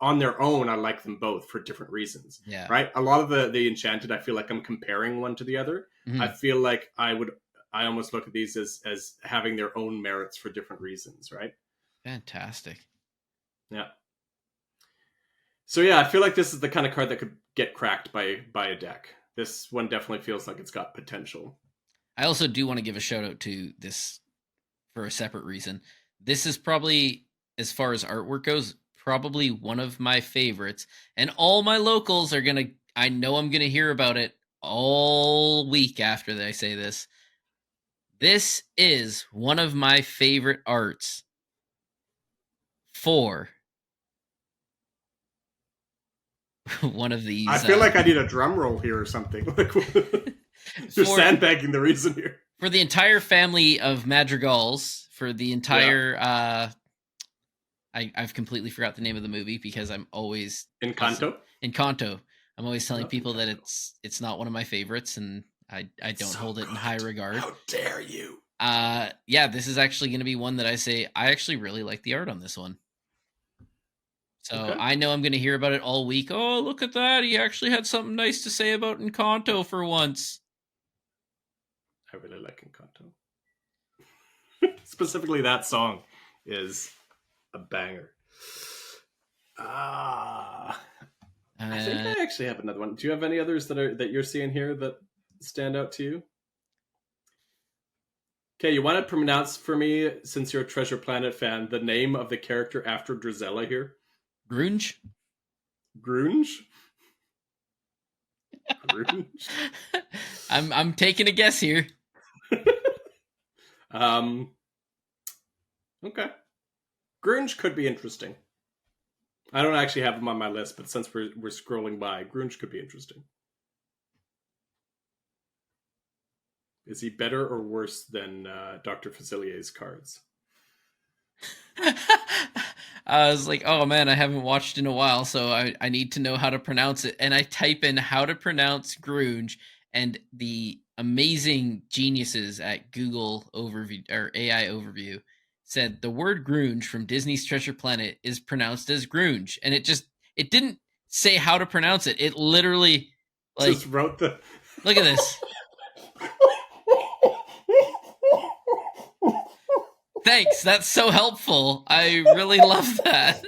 on their own, I like them both for different reasons. Yeah. Right? A lot of the Enchanted, I feel like I'm comparing one to the other. Mhm. I feel like I almost look at these as having their own merits for different reasons, right? Fantastic. Yeah. So yeah, I feel like this is the kind of card that could get cracked by a deck. This one definitely feels like it's got potential. I also do want to give a shout out to this for a separate reason. This is probably, as far as artwork goes, probably one of my favorites. And all my locals are gonna, I know I'm gonna hear about it all week after I say this. This is one of my favorite arts for one of these. I feel like I need a drum roll here or something. Like you're sandbagging the reason here. For the entire family of madrigals, for the entire I've completely forgot the name of the movie because I'm always Encanto. Encanto. I'm always telling people that it's not one of my favorites, and I don't so hold it good. in high regard. How dare you? Yeah, this is actually going to be one that I say I actually really like the art on this one. So okay. I know I'm going to hear about it all week. Oh, look at that! He actually had something nice to say about Encanto for once. I really like Encanto. Specifically, that song is a banger. I think I actually have another one. Do you have any others that you're seeing here that stand out to you? Okay, you want to pronounce for me, since you're a Treasure Planet fan, the name of the character after Drizella here? Grunge? Grunge? Grunge? I'm taking a guess here. Okay. Grunge could be interesting. I don't actually have him on my list, but since we're scrolling by, Grunge could be interesting. Is he better or worse than Dr. Facilier's cards? I was like, oh man, I haven't watched in a while, so I need to know how to pronounce it. And I type in how to pronounce Grunge, and the amazing geniuses at Google Overview or AI Overview said the word grunge from Disney's Treasure Planet is pronounced as grunge, and it didn't say how to pronounce it. It literally just wrote the. Look at this. Thanks, that's so helpful. I really love that.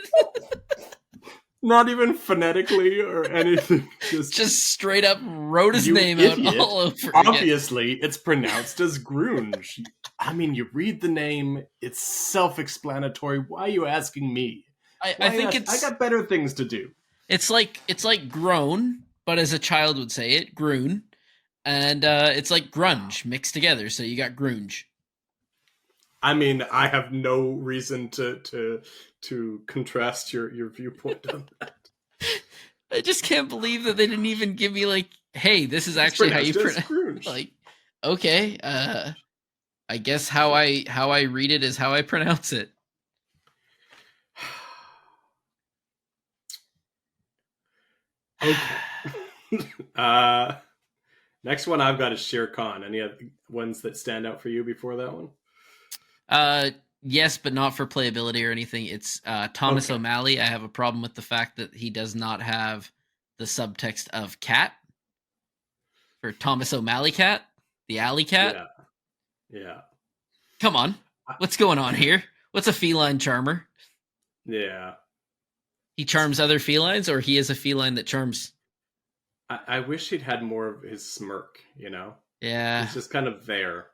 Not even phonetically or anything. Just straight up wrote his name out all over. Obviously, it's pronounced as grunge. I mean, you read the name, it's self-explanatory. Why are you asking me? I think I got better things to do. It's like groan, but as a child would say it, groon. And it's like grunge mixed together, so you got grunge. I mean, I have no reason to contrast your viewpoint on that. I just can't believe that they didn't even give me like, hey, this is actually how you pronounce. Like, okay, I guess how I read it is how I pronounce it. Okay. Next one I've got is Shere Khan. Any other ones that stand out for you before that one? Yes, but not for playability or anything. It's Thomas O'Malley. I have a problem with the fact that he does not have the subtext of cat for Thomas O'Malley cat, the alley cat. Yeah. Come on. What's going on here? What's a feline charmer? Yeah. He charms other felines, or he is a feline that charms? I wish he'd had more of his smirk, you know? Yeah. He's just kind of there.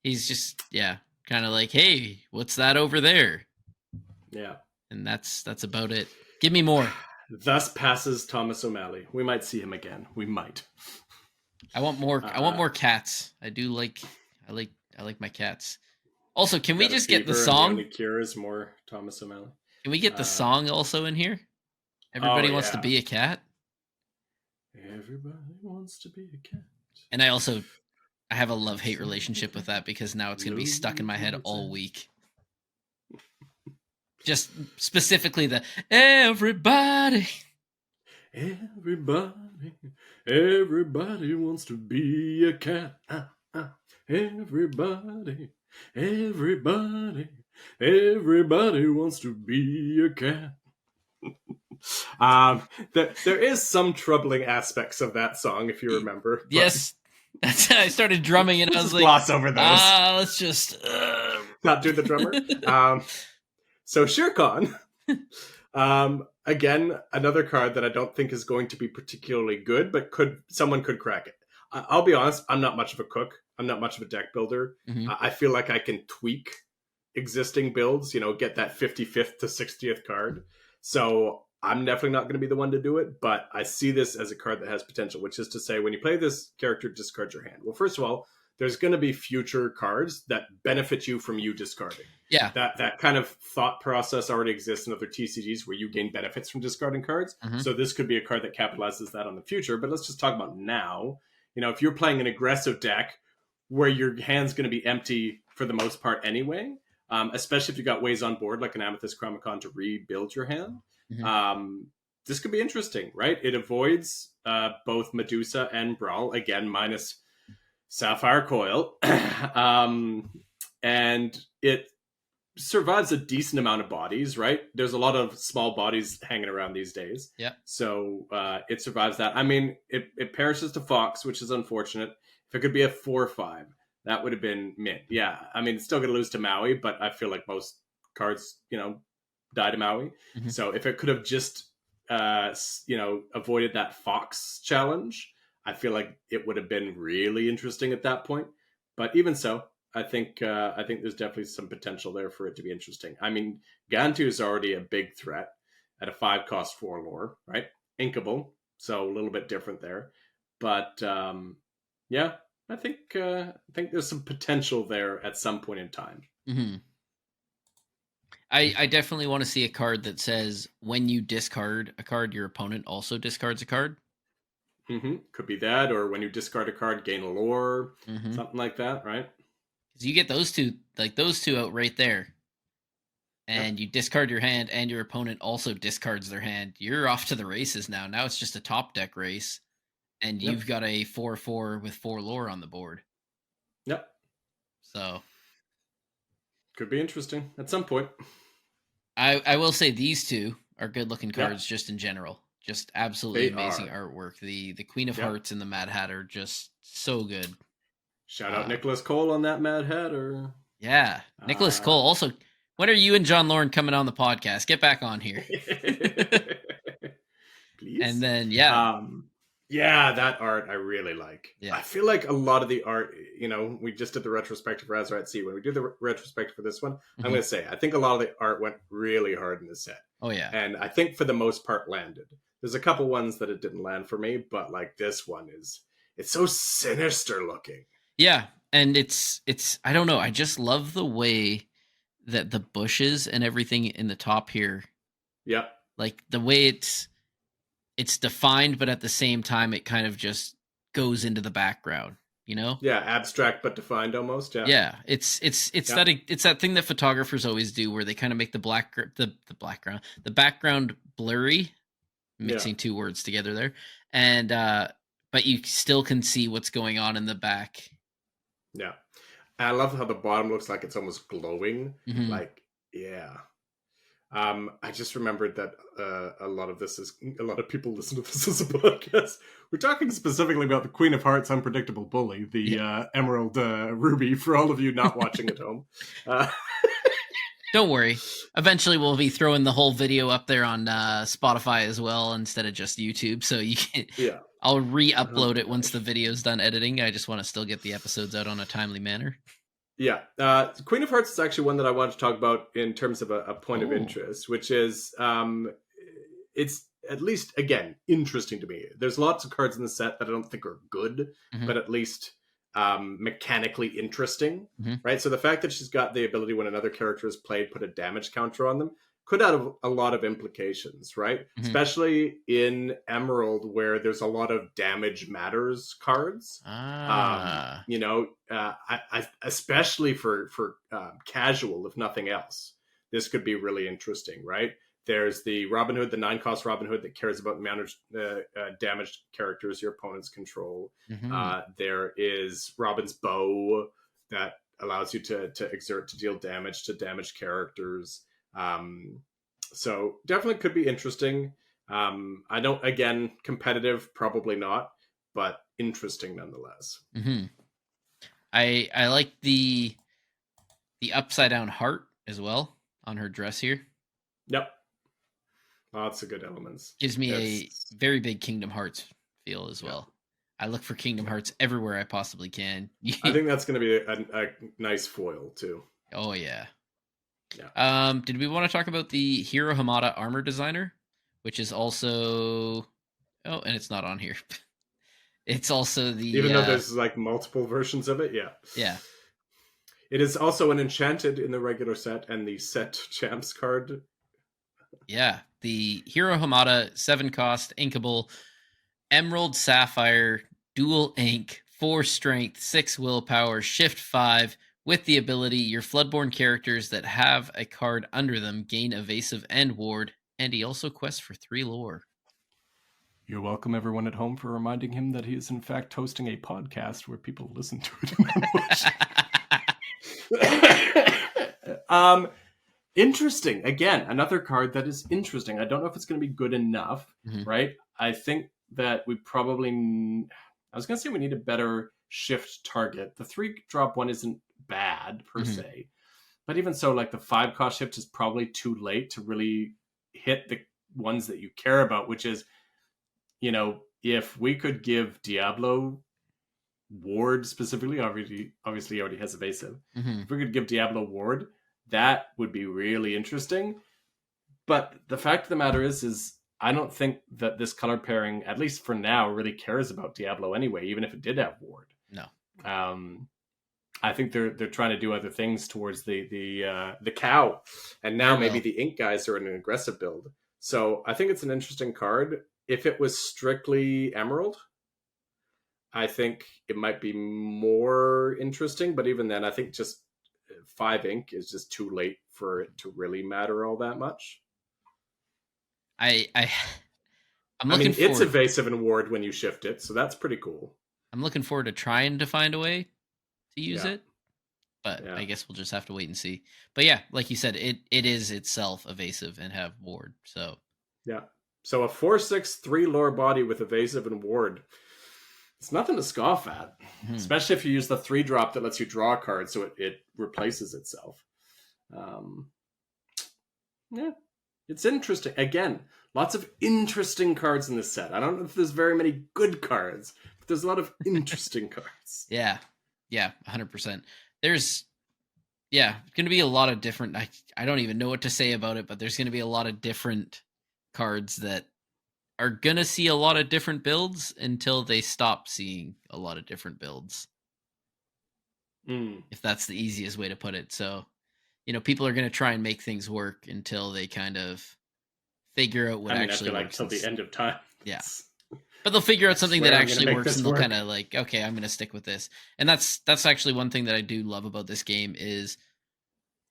He's just kind of like, hey, what's that over there? Yeah. And that's about it. Give me more. Thus passes Thomas O'Malley. We might see him again. We might. I want more. I want more cats. I like my cats. Also, can we just get the song? The only cure is more Thomas O'Malley. Can we get the song also in here? Everybody wants to be a cat. Everybody wants to be a cat. And I have a love-hate relationship with that because now it's going to be stuck in my head all week. Just specifically the everybody wants to be a cat. Everybody wants to be a cat. There is some troubling aspects of that song, if you remember. Yes, that's I started drumming and I was like, gloss over those. Let's just not do the drummer. So Shere Khan, again, another card that I don't think is going to be particularly good, but someone could crack it. I'll be honest, I'm not much of a cook. I'm not much of a deck builder. Mm-hmm. I feel like I can tweak existing builds, get that 55th to 60th card. So I'm definitely not going to be the one to do it, but I see this as a card that has potential, which is to say when you play this character, discard your hand. Well, first of all, there's going to be future cards that benefit you from you discarding. Yeah. That kind of thought process already exists in other TCGs where you gain benefits from discarding cards. Mm-hmm. So this could be a card that capitalizes that on the future. But let's just talk about now. If you're playing an aggressive deck where your hand's going to be empty for the most part anyway, especially if you got ways on board like an Amethyst Chronicon to rebuild your hand, mm-hmm. This could be interesting, right? It avoids both Medusa and Brawl, again, minus Sapphire Coil. And it survives a decent amount of bodies, right? There's a lot of small bodies hanging around these days. Yeah. So it survives that. I mean, it perishes to Fox, which is unfortunate. If it could be a 4/5, that would have been mint. Yeah. I mean, it's still going to lose to Maui, but I feel like most cards, die to Maui. Mm-hmm. So if it could have just, avoided that Fox challenge, I feel like it would have been really interesting at that point. But even so, I think there's definitely some potential there for it to be interesting. I mean, Gantu is already a big threat at a 5-cost 4 lore, right? Inkable, so a little bit different there. But I think there's some potential there at some point in time. Mm-hmm. I definitely want to see a card that says when you discard a card, your opponent also discards a card. Mm-hmm. Could be that, or when you discard a card, gain a lore, something like that, right? Because you get those two out right there, and you discard your hand, and your opponent also discards their hand. You're off to the races now. Now it's just a top deck race, and you've got a 4/4 with 4 lore on the board. Yep. So could be interesting at some point. I will say these two are good looking cards just in general. Just absolutely amazing artwork. The Queen of Hearts and the Mad Hatter, just so good. Shout out Nicholas Cole on that Mad Hatter. Yeah, Nicholas Cole. Also, when are you and John Lauren coming on the podcast? Get back on here. Please. And then, that art I really like. Yeah. I feel like a lot of the art, we just did the retrospective for Azurite Sea. When we do the retrospective for this one, I'm going to say, I think a lot of the art went really hard in the set. Oh, yeah. And I think for the most part landed. There's a couple ones that it didn't land for me, but like this one it's so sinister looking. Yeah. And it's, I don't know. I just love the way that the bushes and everything in the top here. Yeah. Like the way it's defined, but at the same time, it kind of just goes into the background, Yeah. Abstract, but defined almost. Yeah. Yeah. It's that thing that photographers always do where they kind of make the background blurry, mixing two words together there. And, but you still can see what's going on in the back. Yeah. I love how the bottom looks like it's almost glowing. Mm-hmm. Like, yeah. I just remembered that a lot of people listen to this as a podcast. We're talking specifically about the Queen of Hearts Unpredictable Bully, the Emerald Ruby, for all of you not watching at home. Don't worry. Eventually we'll be throwing the whole video up there on Spotify as well instead of just YouTube. So you can... Yeah. I'll re-upload it once the video's done editing. I just want to still get the episodes out on a timely manner. Yeah. Queen of Hearts is actually one that I want to talk about in terms of a point of Oh. interest, which is it's at least, again, interesting to me. There's lots of cards in the set that I don't think are good, Hmm. but at least mechanically interesting, Hmm. right? So the fact that she's got the ability when another character is played, put a damage counter on them, could have a lot of implications, right? Hmm. Especially in Emerald, where there's a lot of damage matters cards. Ah. Especially for casual, if nothing else, this could be really interesting, right? There's the Robin Hood, the 9-cost Robin Hood that cares about managed damaged characters your opponents control. Hmm. There is Robin's Bow that allows you to exert to deal damage to damaged characters. So definitely could be interesting. I don't, again, competitive, probably not, but interesting nonetheless. Hmm. I like the upside down heart as well on her dress here. Yep, lots of good elements. Gives me a It's very big Kingdom Hearts feel as yeah, well. I look for Kingdom yeah. Hearts everywhere I possibly can. I think that's going to be a nice foil too. Oh yeah. Yeah. Did we want to talk about the Hiro Hamada armor designer, which is also and it's not on here. It's also the Even though there's like multiple versions of it, yeah. yeah. It is also an enchanted in the regular set and the set champs card. Yeah, the Hiro Hamada 7-cost inkable Emerald Sapphire dual ink, 4 strength, 6 willpower, shift 5 with the ability your floodborn characters that have a card under them gain evasive and ward, and he also quests for 3 lore. You're welcome, everyone at home, for reminding him that he is in fact hosting a podcast where people listen to it. Interesting. Again, another card that is interesting. I don't know if it's going to be good enough, Mhm. right? I think that we probably. I was going to say we need a better shift target. The 3-drop one isn't bad per Mhm. se, but even so, like the 5-cost shift is probably too late to really hit the ones that you care about, which is, if we could give Diablo ward specifically, obviously he already has evasive. Mhm. If we could give Diablo ward, that would be really interesting. But the fact of the matter is I don't think that this color pairing, at least for now, really cares about Diablo anyway, even if it did have ward. No. I think they're trying to do other things towards the cow, and now Very maybe well. the ink guys are in an aggressive build. So I think it's an interesting card. If it was strictly Emerald, I think it might be more interesting. But even then, I think just 5 ink is just too late for it to really matter all that much. I I'm I looking mean, it's forward evasive and ward when you shift it, so that's pretty cool. I'm looking forward to trying to find a way to use Yeah, it, but yeah, I guess we'll just have to wait and see. But yeah, like you said, it is itself evasive and have ward. So yeah. So a 4/6 3 lore body with evasive and ward. It's nothing to scoff at, mhm. especially if you use the 3-drop that lets you draw a card, so it replaces itself. Um, yeah, it's interesting. Again, lots of interesting cards in this set. I don't know if there's very many good cards, but there's a lot of interesting cards. Yeah. Yeah, 100%. There's going to be a lot of different I don't even know what to say about it, but there's going to be a lot of different cards that are going to see a lot of different builds until they stop seeing a lot of different builds. Mm. If that's the easiest way to put it. So, people are going to try and make things work until they kind of figure out what I mean, I actually feel like works. till the end of time. Yeah. But they'll figure out I something that swear I'm going to actually make works, this and they'll work. kind of like, okay, I'm going to stick with this. And that's actually one thing that I do love about this game is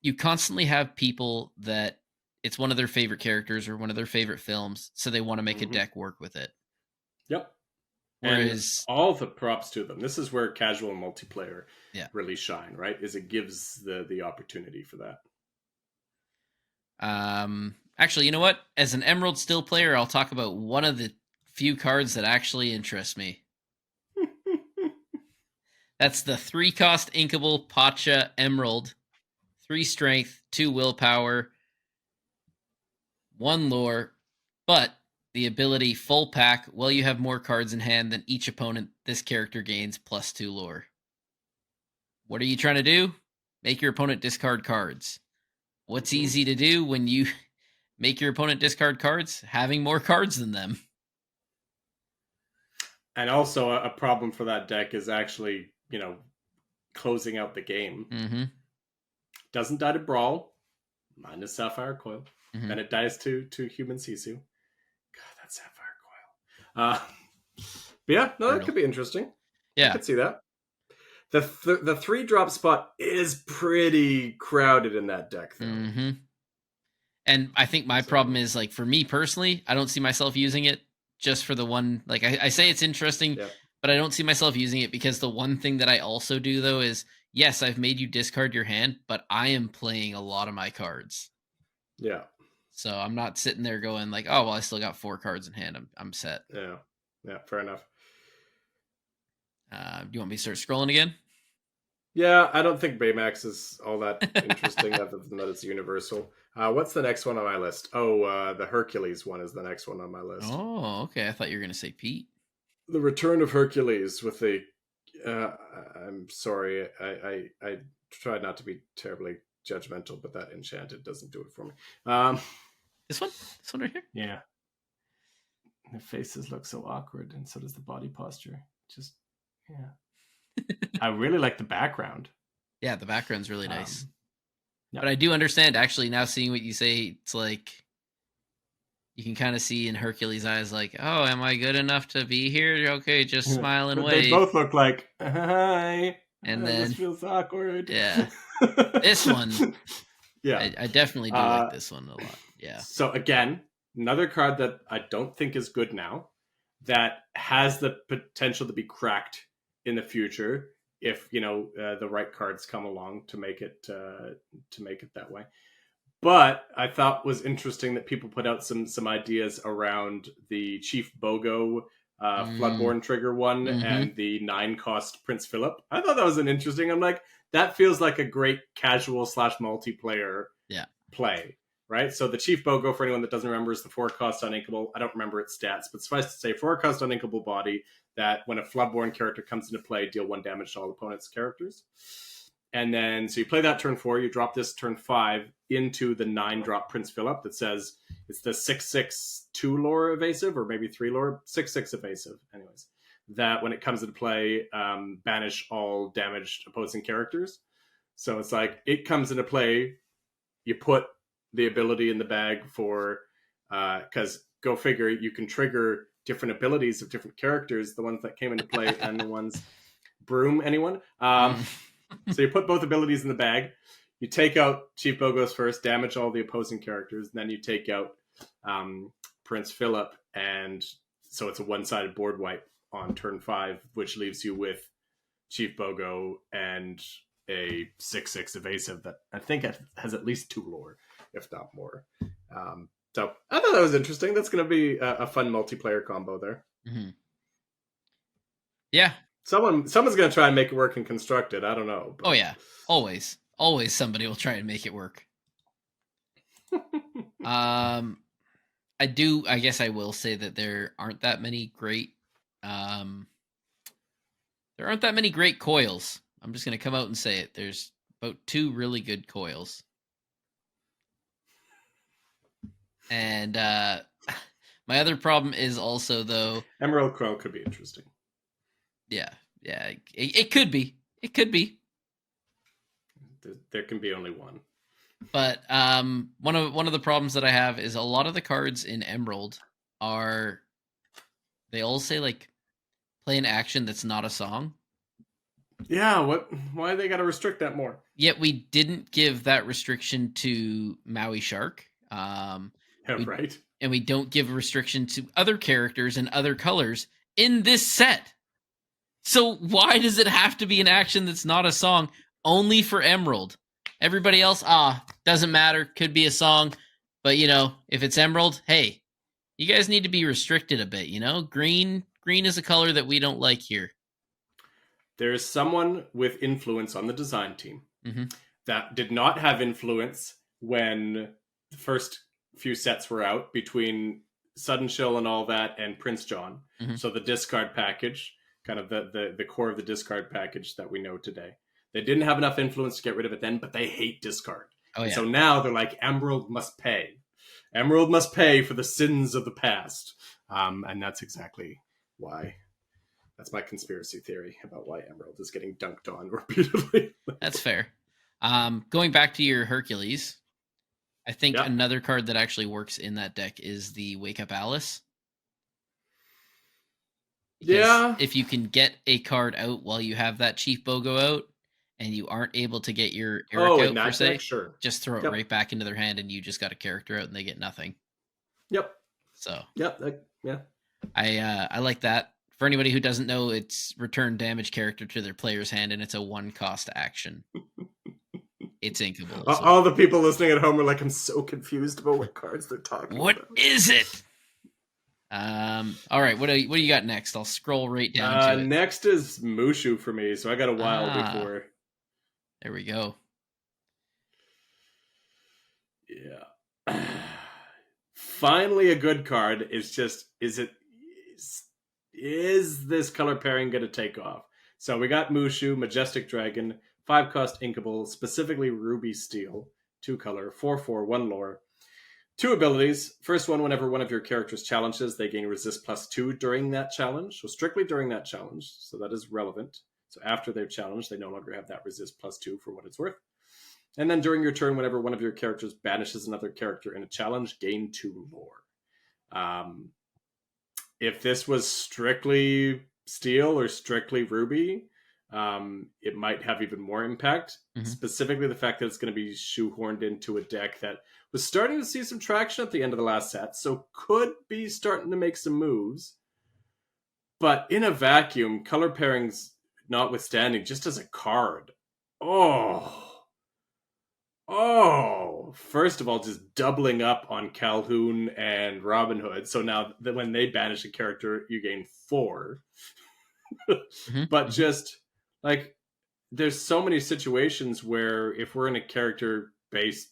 you constantly have people that it's one of their favorite characters or one of their favorite films, so they want to make a Mm-hmm. deck work with it. Yep. And Whereas, all the props to them. This is where casual multiplayer yeah, really shine, right? Is it gives the opportunity for that. actually, you know what? As an Emerald Still player, I'll talk about one of the few cards that actually interest me. That's the 3-cost inkable Pacha Emerald, 3 strength, 2 willpower, 1 lore, but the ability full pack. While you have more cards in hand than each opponent, this character gains +2 lore. What are you trying to do? make your opponent discard cards. What's Mhm. easy to do when you make your opponent discard cards? Having more cards than them. And also a problem for that deck is actually, closing out the game. Mm-hmm. Doesn't die to Brawl, minus Sapphire Coil. Mm-hmm. Then it dies to Human Sisu. God, that Sapphire Coil. But yeah, no, that could be interesting. Yeah. I could see that. The 3-drop spot is pretty crowded in that deck, though. Mm-hmm. And I think my problem is, like, for me personally, I don't see myself using it just for the one. Like, I say it's interesting, but I don't see myself using it because the one thing that I also do, though, is yes, I've made you discard your hand, but I am playing a lot of my cards. Yeah. So I'm not sitting there going like, oh, well, I still got 4 cards in hand. I'm set. Yeah. Yeah, fair enough. Do you want me to start scrolling again? Yeah, I don't think Baymax is all that interesting other than that it's universal. What's the next one on my list? Oh, the Hercules one is the next one on my list. Oh, okay. I thought you were going to say Pete. The Return of Hercules with a... I'm sorry, I tried not to be terribly judgmental, but that Enchanted doesn't do it for me. This one right here? Yeah. The faces look so awkward, and so does the body posture. Just, yeah. I really like the background. Yeah, the background's really nice. Yeah. But I do understand, actually, now seeing what you say, it's like you can kind of see in Hercules' eyes, like, oh, am I good enough to be here? Okay, just smile and wave. They both look like, hi. And then this feels awkward. Yeah. This one. Yeah. I definitely do like this one a lot. Yeah. So again, another card that I don't think is good now, that has the potential to be cracked in the future if the right cards come along to make it that way. But I thought was interesting that people put out some ideas around the Chief Bogo Floodborn trigger one and the 9-cost Prince Philip. I thought that was an interesting. I'm like, that feels like a great casual / multiplayer play. Right? So the Chief Bogo, for anyone that doesn't remember, is the 4-cost uninkable. I don't remember its stats, but suffice to say, 4-cost uninkable body that when a Floodborn character comes into play, deal 1 damage to all opponent's characters. And then, so you play that turn 4, you drop this turn 5 into the 9-drop Prince Philip that says it's the 6/6 2 lore evasive, or maybe 3 lore, 6/6 evasive, anyways. That when it comes into play, banish all damaged opposing characters. So it's like, it comes into play, you put the ability in the bag for, because go figure, you can trigger different abilities of different characters, the ones that came into play and the ones... Broom, anyone? So you put both abilities in the bag. You take out Chief Bogos first, damage all the opposing characters, and then you take out Prince Philip, and so it's a one-sided board wipe on turn 5, which leaves you with Chief Bogo and a 6/6 evasive that I think has at least 2 lore, if not more. So I thought that was interesting. That's going to be a fun multiplayer combo there. Mm-hmm. Yeah. Someone's going to try and make it work in Constructed. I don't know. But... Oh, yeah. Always somebody will try and make it work. I guess I will say that there aren't that many great coils. I'm just going to come out and say it. There's about 2 really good coils. And my other problem is also, though... Emerald Coil could be interesting. Yeah. It could be. It could be. There can be only one. But one of the problems that I have is a lot of the cards in Emerald they all say, like, play an action that's not a song. Yeah, why they got to restrict that more? Yet we didn't give that restriction to Maui Shark. Right. And we don't give a restriction to other characters and other colors in this set. So why does it have to be an action that's not a song only for Emerald? Everybody else, doesn't matter. Could be a song. But, if it's Emerald, hey, you guys need to be restricted a bit, Green is a color that we don't like here. There's someone with influence on the design team that did not have influence when the first few sets were out between Sudden Chill and all that and Prince John. So the discard package, kind of the core of the discard package that we know today. They didn't have enough influence to get rid of it then, but they hate discard. Oh And yeah. so now they're like, Emerald must pay. Emerald must pay for the sins of the past. And that's exactly why. That's my conspiracy theory about why Emerald is getting dunked on repeatedly. That's fair. Going back to your Hercules, I think Yeah. another card that actually works in that deck is the Wake Up Alice. Because Yeah. if you can get a card out while you have that Chief Bogo out, and you aren't able to get your Eric In out per that se, deck, sure. just throw it Yep. right back into their hand, and you just got a character out, and they get nothing. Yep. So Yep. Yeah. I like that. For anybody who doesn't know, it's return damage character to their player's hand, and it's a 1-cost action. It's inkable. So. All the people listening at home are like, I'm so confused about what cards they're talking What about. is it? All right. What do you got next? I'll scroll right down to it. Next is Mushu for me, so I got a while before. There we go. Yeah. Finally, a good card. Is this color pairing going to take off? So we got Mushu, Majestic Dragon, 5-cost inkable, specifically Ruby Steel, 2-color, 4/4, 1 lore. 2 abilities. First one, whenever one of your characters challenges, they gain resist +2 during that challenge. So strictly during that challenge. So that is relevant. So after they're challenged, they no longer have that resist +2 for what it's worth. And then during your turn, whenever one of your characters banishes another character in a challenge, gain 2 lore. If this was strictly Steel or strictly Ruby, it might have even more impact. Mm-hmm. Specifically, the fact that it's going to be shoehorned into a deck that was starting to see some traction at the end of the last set, so could be starting to make some moves. But in a vacuum, color pairings notwithstanding, just as a card, first of all, just doubling up on Calhoun and Robin Hood. So now that when they banish a character, you gain 4. Mm-hmm. But just like, there's so many situations where if we're in a character-based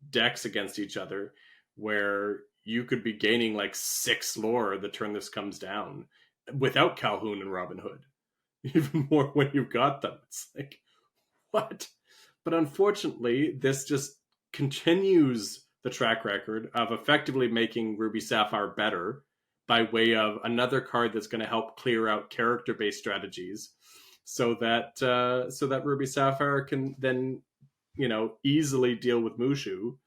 decks against each other, where you could be gaining like 6 lore the turn this comes down without Calhoun and Robin Hood. Even more when you've got them. It's like, what? But unfortunately, this just continues the track record of effectively making Ruby Sapphire better by way of another card that's going to help clear out character-based strategies, so that Ruby Sapphire can then, easily deal with Mushu,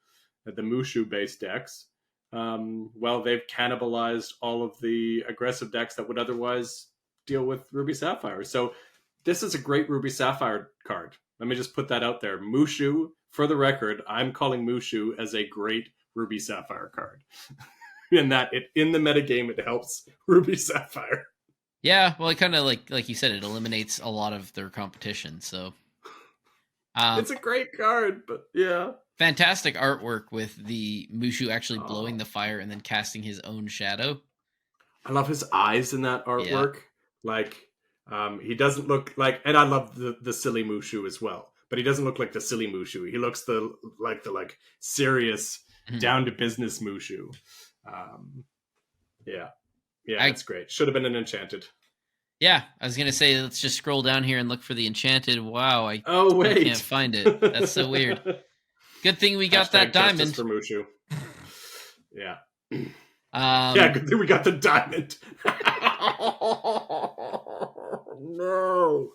the Mushu-based decks. Well, they've cannibalized all of the aggressive decks that would otherwise deal with Ruby Sapphire. So this is a great Ruby Sapphire card. Let me just put that out there. Mushu, for the record, I'm calling Mushu as a great Ruby Sapphire card. In that, in the metagame, it helps Ruby Sapphire. Yeah, well, it kind of like you said, it eliminates a lot of their competition. So it's a great card, but yeah. Fantastic artwork with the Mushu actually blowing the fire and then casting his own shadow. I love his eyes in that artwork. Yeah. Like, he doesn't look like, and I love the silly Mushu as well, but he doesn't look like the silly Mushu. He looks like serious, down to business Mushu. Yeah, it's great. Should have been an enchanted. Yeah, I was gonna say, let's just scroll down here and look for the enchanted. Wow, I can't find it. That's so weird. Good thing we got that diamond for Mushu. Yeah. Yeah, good thing we got the diamond. No.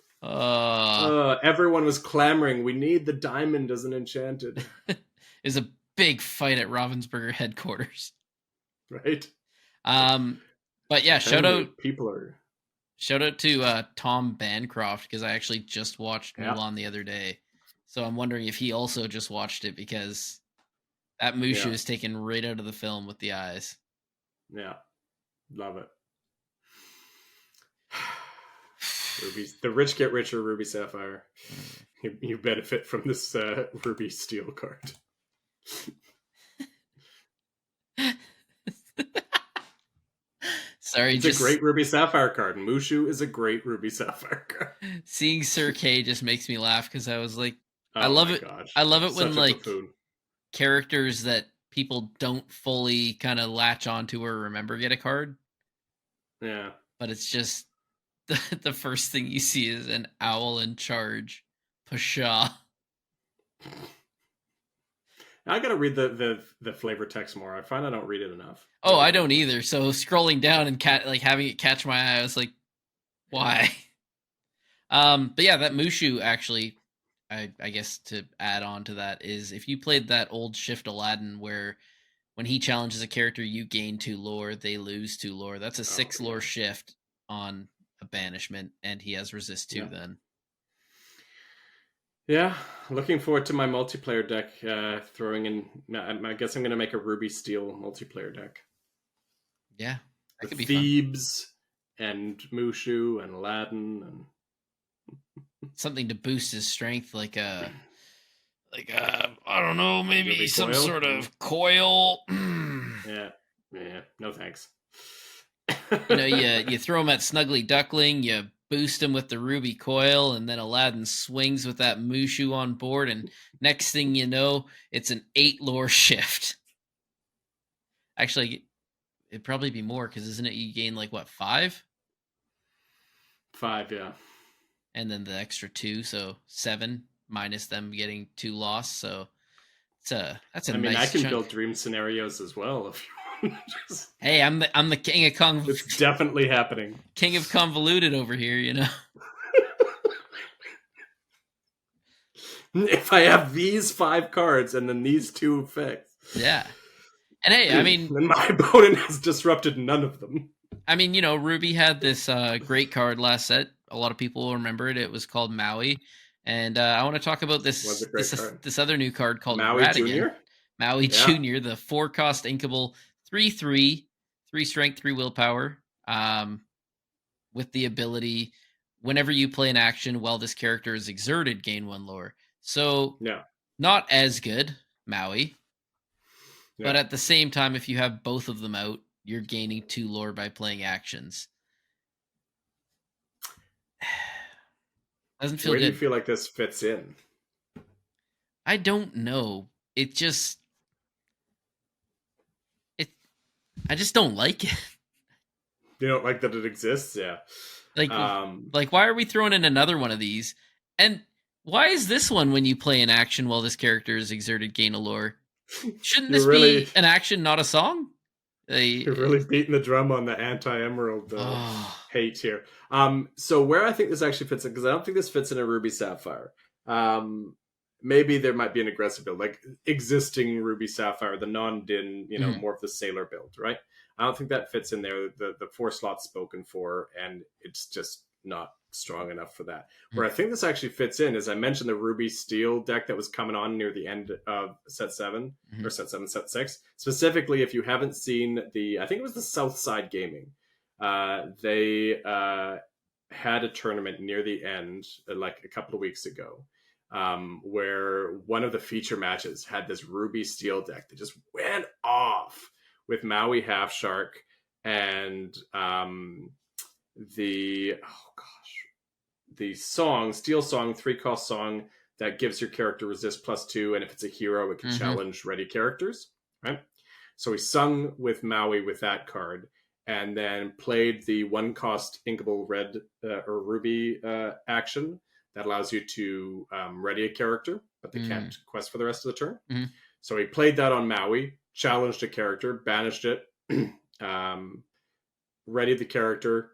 Everyone was clamoring, we need the diamond as an enchanted. It's a big fight at Ravensburger headquarters. Right. But yeah, shout out to Tom Bancroft, because I actually just watched Mulan the other day. So I'm wondering if he also just watched it, because that Mushu is taken right out of the film with the eyes. Yeah. Love it. The rich get richer, Ruby Sapphire. You benefit from this Ruby Steel card. Sorry, it's a great Ruby Sapphire card. Mushu is a great Ruby Sapphire card. Seeing Sir K just makes me laugh, because I was like, I love it. Gosh. I love it Such when characters that people don't fully kind of latch onto or remember get a card. Yeah. But it's just the first thing you see is an owl in charge Pshaw. I gotta read the flavor text more. I find I don't read it enough. Oh, I don't either. So scrolling down and like having it catch my eye, I was like, why? But yeah, that Mushu actually, I guess to add on to that is if you played that old Shift Aladdin where when he challenges a character, you gain 2 lore, they lose 2 lore. That's a 6 lore shift on a banishment, and he has resist 2 then. Yeah, looking forward to my multiplayer deck. Throwing in, I guess I'm going to make a Ruby Steel multiplayer deck. Yeah, that could be Thebes and Mushu and Aladdin and something to boost his strength, like I don't know, maybe Ruby some coil? Sort of coil. Yeah, no thanks. You throw him at Snuggly Duckling, you boost him with the Ruby Coil, and then Aladdin swings with that Mushu on board, and next thing you know, it's an 8-lore shift. Actually, it'd probably be more, because isn't it you gain, 5? 5, yeah. And then the extra 2, so 7, minus them getting 2 loss, so that's a nice I can chunk. build dream scenarios as well if you Hey, I'm the king of convoluted. It's definitely happening. King of convoluted over here, If I have these 5 cards and then these 2 effects. Yeah. And hey, I mean... and my opponent has disrupted none of them. I mean, Ruby had this great card last set. A lot of people will remember it. It was called Maui. And I want to talk about this other new card called Maui Radigan. Jr.? Maui Jr., the 4-cost inkable 3/3, 3 strength, 3 willpower, with the ability, whenever you play an action while this character is exerted, gain 1 lore. So, not as good, Maui. Yeah. But at the same time, if you have both of them out, you're gaining 2 lore by playing actions. Doesn't feel good. Where do you feel like this fits in? I don't know. It just... I just don't like it. You don't like that it exists? Yeah. Why are we throwing in another one of these? And why is this one when you play an action while this character is exerted gain a lore? Shouldn't this be an action, not a song? You're really beating the drum on the anti-emerald hate here. So where I think this actually fits in, because I don't think this fits in a Ruby Sapphire. Maybe there might be an aggressive build, like existing Ruby Sapphire, the non-Din, more of the Sailor build, right? I don't think that fits in there. The 4 slots spoken for, and it's just not strong enough for that. Where I think this actually fits in is I mentioned the Ruby Steel deck that was coming on near the end of set 7, or set 7, set 6. Specifically, if you haven't seen I think it was the Southside Gaming. They had a tournament near the end, like a couple of weeks ago. Where one of the feature matches had this Ruby Steel deck that just went off with Maui Half Shark and the song, Steel Song, 3-cost song that gives your character resist +2, and if it's a hero, it can challenge ready characters, right? So we sung with Maui with that card, and then played the 1-cost inkable red or ruby action that allows you to ready a character, but they can't quest for the rest of the turn. So he played that on Maui, challenged a character, banished it, readied the character,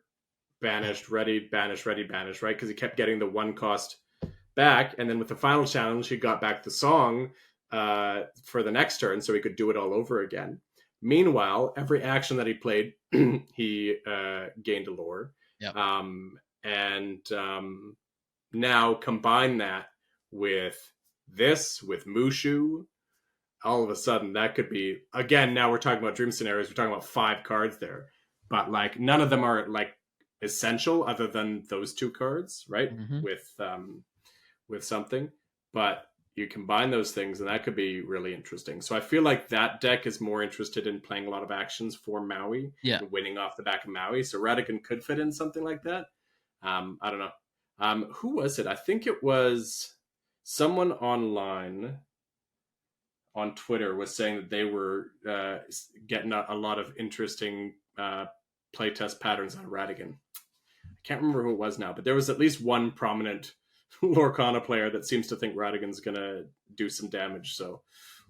banished, readied, banished, ready, banished, right? Because he kept getting the 1-cost back. And then with the final challenge, he got back the song for the next turn, so he could do it all over again. Meanwhile, every action that he played, he gained a lore. Yep. Now combine that with this, with Mushu, all of a sudden that could be, again, now we're talking about dream scenarios, we're talking about 5 cards there, but none of them are essential other than those 2 cards, right? With something, but you combine those things and that could be really interesting. So I feel like that deck is more interested in playing a lot of actions for Maui, and winning off the back of Maui. So Radigan could fit in something like that. I don't know. Who was it? I think it was someone online on Twitter was saying that they were getting a lot of interesting playtest patterns on Radigan. I can't remember who it was now, but there was at least one prominent Lorcana player that seems to think Radigan's gonna do some damage. So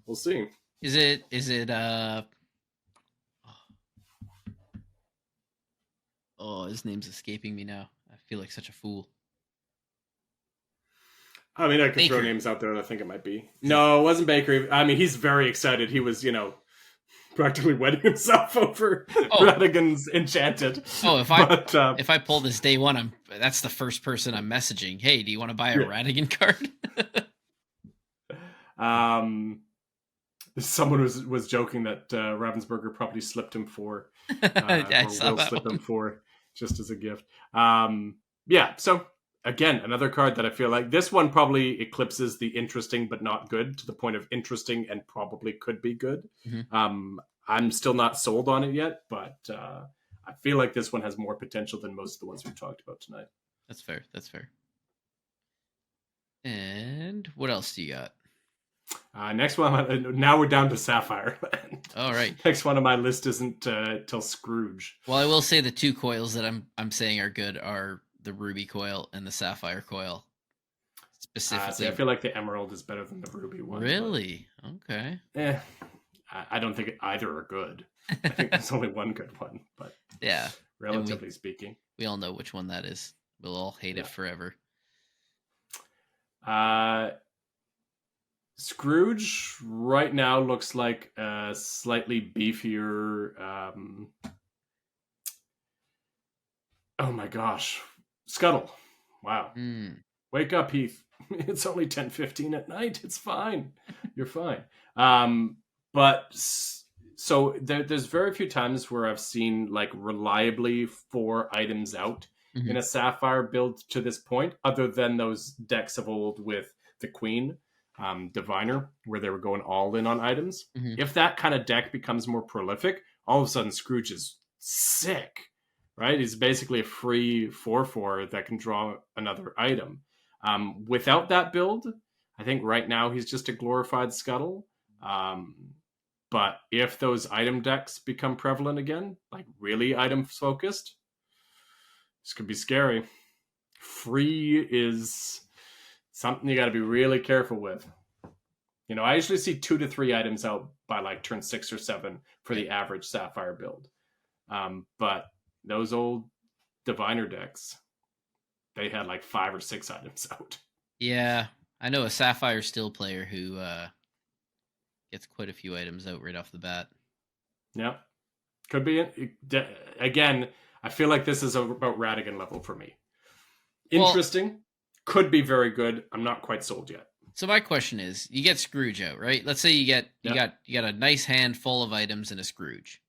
we'll see. Is it oh, his name's escaping me now. I feel like such a fool. I mean, I could throw Baker. names out there that I think it might be. No, it wasn't Baker. I mean, he's very excited. He was, practically wetting himself over Radigan's Enchanted. Oh, if I pull this day one, that's the first person I'm messaging. Hey, do you want to buy a Radigan card? Someone was joking that Ravensburger probably slipped him for, or will slip him for, just as a gift. So again, another card that I feel like this one probably eclipses the interesting but not good to the point of interesting and probably could be good. Mm-hmm. I'm still not sold on it yet, but I feel like this one has more potential than most of the ones we've talked about tonight. That's fair. And what else do you got? Next one, now we're down to Sapphire. All right. Next one on my list isn't till Scrooge. Well, I will say the two coils that I'm saying are good are the Ruby coil and the Sapphire coil. Specifically, I feel like the Emerald is better than the Ruby one. Really? Okay. I don't think either are good. I think there's only one good one, but yeah, relatively speaking, we all know which one that is. We'll all hate it forever. Scrooge right now looks like a slightly beefier. Oh my gosh, Scuttle! Wow, Wake up, Heath! It's only 10:15 at night. It's fine. You're fine. But so there's very few times where I've seen like reliably 4 items out in a Sapphire build to this point, other than those decks of old with the Queen. Diviner, where they were going all in on items. If that kind of deck becomes more prolific, all of a sudden Scrooge is sick, right? He's basically a free 4/4 that can draw another item. Without that build, I think right now he's just a glorified Scuttle. But if those item decks become prevalent again, like really item focused, this could be scary. Free is something you got to be really careful with. I usually see 2 to 3 items out by like turn 6 or 7 for the average Sapphire build. But those old Diviner decks, they had like 5 or 6 items out. Yeah, I know a Sapphire Steel player who gets quite a few items out right off the bat. Yeah, could be it. Again, I feel like this is about Radigan level for me. Interesting. Could be very good. I'm not quite sold yet. So my question is, you get Scrooge out, right? Let's say you got a nice hand full of items and a Scrooge.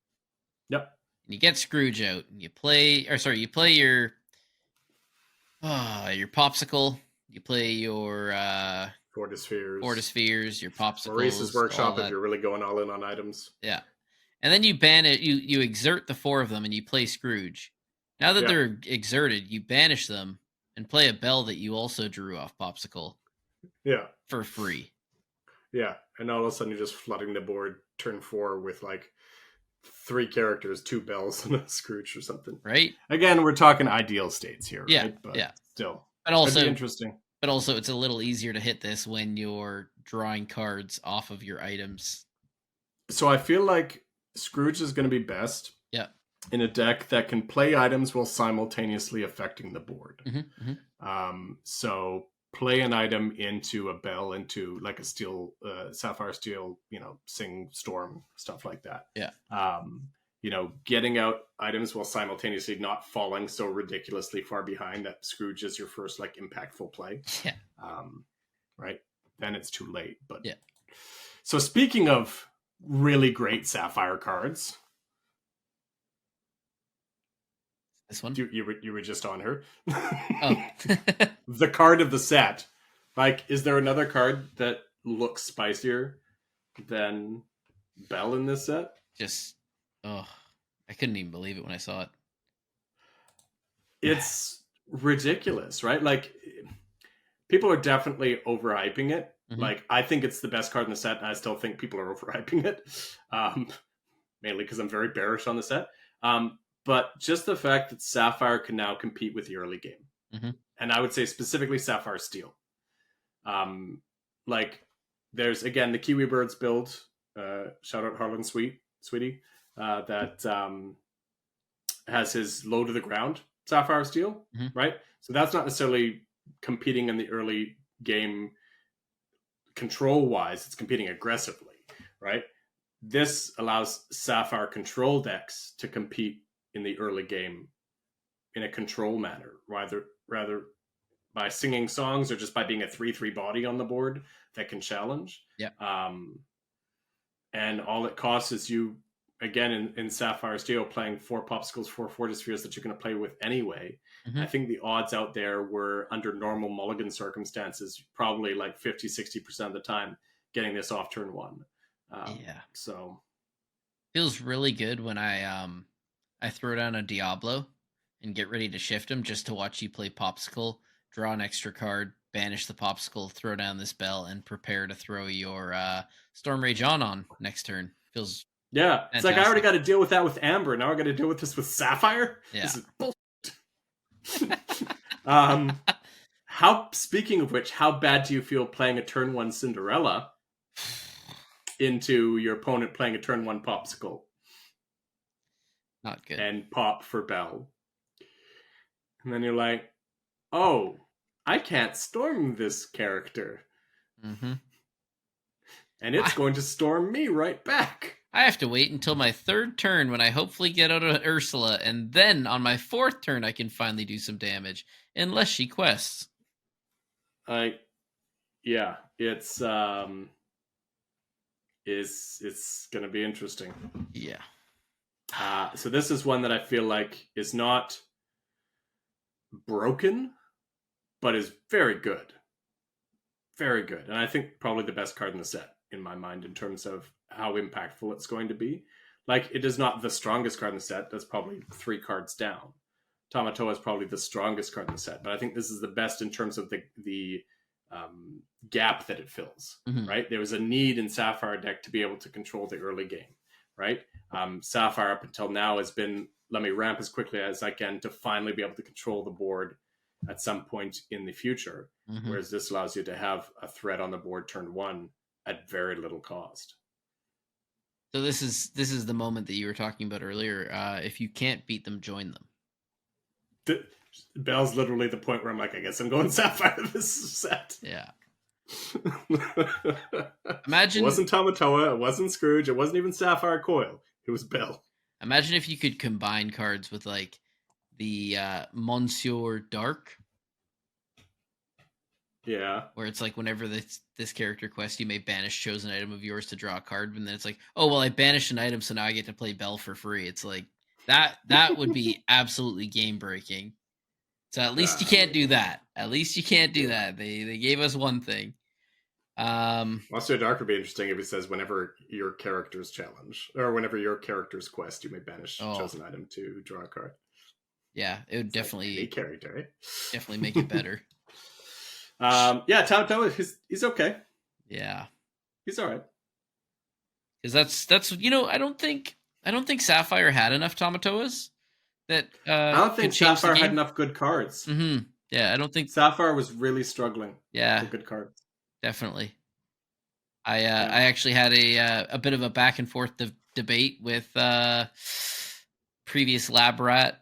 Yep. And you get Scrooge out and you play your Popsicle, you play your Fortispheres, your Popsicles, Maurice's Workshop if you're really going all in on items. Yeah. And then you ban it, you exert the 4 of them and you play Scrooge. Now that they're exerted, you banish them and play a bell that you also drew off Popsicle. Yeah. For free. Yeah. And all of a sudden you're just flooding the board turn 4 with like 3 characters, 2 bells, and a Scrooge or something. Right? Again, we're talking ideal states here, yeah, right? But still. But also could be interesting. But also it's a little easier to hit this when you're drawing cards off of your items. So I feel like Scrooge is going to be best. Yeah. In a deck that can play items while simultaneously affecting the board. So play an item into a bell, into like a steel, Sapphire Steel, Sing Storm, stuff like that. Yeah. Getting out items while simultaneously not falling so ridiculously far behind that Scrooge is your first like impactful play. Yeah. Right. Then it's too late. But yeah. So speaking of really great Sapphire cards. This one? You were just on her. Oh. The card of the set. Like, is there another card that looks spicier than Belle in this set? I couldn't even believe it when I saw it. It's ridiculous, right? Like, people are definitely overhyping it. Like, I think it's the best card in the set, and I still think people are overhyping it. Mainly because I'm very bearish on the set. But just the fact that Sapphire can now compete with the early game. Mhm. and I would say specifically Sapphire Steel. Like there's again the Kiwi Birds build. Shout out Harlan Sweetie, that has his low to the ground Sapphire Steel, Mhm. right? So that's not necessarily competing in the early game control wise. It's competing aggressively, right? This allows Sapphire control decks to compete in the early game in a control manner, rather by singing songs or just by being a 3/3 body on the board that can challenge. Yeah. And all it costs is you, again, in Sapphire Steel, playing 4 Popsicles, 4 Fortis Spheres that you're going to play with anyway. I Mhm. think the odds out there were, under normal mulligan circumstances, probably like 50-60% of the time getting this off turn 1. Yeah. So Feels really good when I throw down a Diablo and get ready to shift him just to watch you play Popsicle, draw an extra card, banish the Popsicle, throw down this bell, and prepare to throw your Storm Rage on next turn. Feels yeah, it's like I already fantastic. got to deal with that with Amber. Now I got to deal with this with Sapphire. Yeah. This is bull. How, speaking of which, how bad do you feel playing a turn 1 Cinderella into your opponent playing a turn 1 Popsicle Not good. and pop for Bell? And then you're like, oh, I can't storm this character. Mhm. And it's I, going to storm me right back. I have to wait until my third turn when I hopefully get out of Ursula, and then on my fourth turn I can finally do some damage, unless she quests. Yeah, it's going to be interesting. Yeah. So this is one that I feel like is not broken, but is very good. Very good. And I think probably the best card in the set, in my mind, in terms of how impactful it's going to be. Like, it is not the strongest card in the set. That's probably 3 cards down. Tamatoa is probably the strongest card in the set, but I think this is the best in terms of the gap that it fills, Mhm. right? There was a need in Sapphire deck to be able to control the early game, right? Sapphire up until now has been, let me ramp as quickly as I can to finally be able to control the board at some point in the future, Mhm. whereas this allows you to have a threat on the board turn 1 at very little cost. So this is the moment that you were talking about earlier. If you can't beat them, join them. Bell's literally the point where I'm like, I guess I'm going Sapphire this set. Yeah. It wasn't Tamatoa, it wasn't Scrooge, it wasn't even Sapphire Coil. It was Bell. Imagine if you could combine cards with like the Monsieur Dark. Yeah. Where it's like whenever this character quests, you may banish chosen item of yours to draw a card, and then it's like, oh well, I banished an item, so now I get to play Bell for free. It's like that would be absolutely game breaking. So at least you can't do that. At least you can't do that. They gave us one thing. Monster Dark would be interesting if it says whenever your character's challenge or whenever your character's quest, you may banish chosen item to draw a card. Yeah, it would definitely like any character, eh? Definitely make it better. Yeah, Tamatoa, he's okay. Yeah, he's all right. Because that's I don't think Sapphire had enough Tamatoas. That I don't think Sapphire had enough good cards. Mm-hmm. Yeah, I don't think Sapphire was really struggling. Yeah, for good cards. Definitely. I actually had a bit of a back and forth debate with previous lab rat.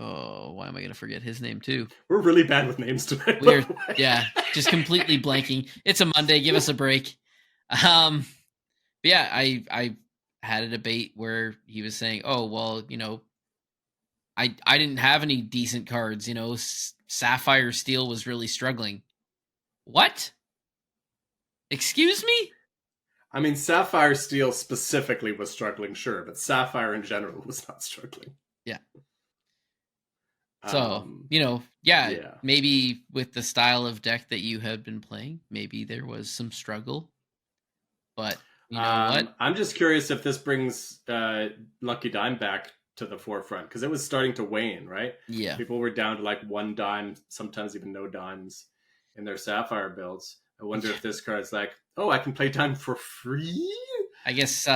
Oh, why am I going to forget his name too? We're really bad with names tonight. We're just completely blanking. It's a Monday. Give us a break. Yeah, I had a debate where he was saying, "Oh, well, I didn't have any decent cards. Sapphire Steel was really struggling." What? Excuse me? I mean, Sapphire Steel specifically was struggling, sure, but Sapphire in general was not struggling. Yeah. So, maybe with the style of deck that you had been playing, maybe there was some struggle. But you know what? I'm just curious if this brings Lucky Dime back to the forefront, because it was starting to wane, right? Yeah. People were down to like 1 dime, sometimes even no dimes in their Sapphire builds. I wonder if this card's like, oh, I can play dime for free? I guess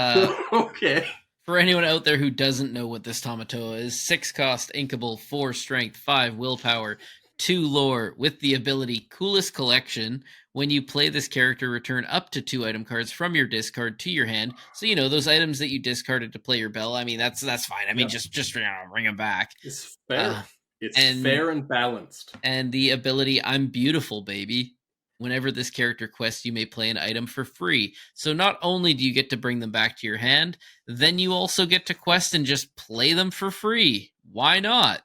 okay. For anyone out there who doesn't know what this Tamatoa is, 6 cost, inkable, 4 strength, 5 willpower, 2 lore, with the ability Coolest Collection. When you play this character, return up to 2 item cards from your discard to your hand. So, those items that you discarded to play your bell, I mean, that's fine. I mean, Yep. just bring them back. It's fair. Uh, It's and fair and balanced. and the ability I'm beautiful, baby. Whenever this character quests, you may play an item for free. So not only do you get to bring them back to your hand, then you also get to quest and just play them for free. Why not?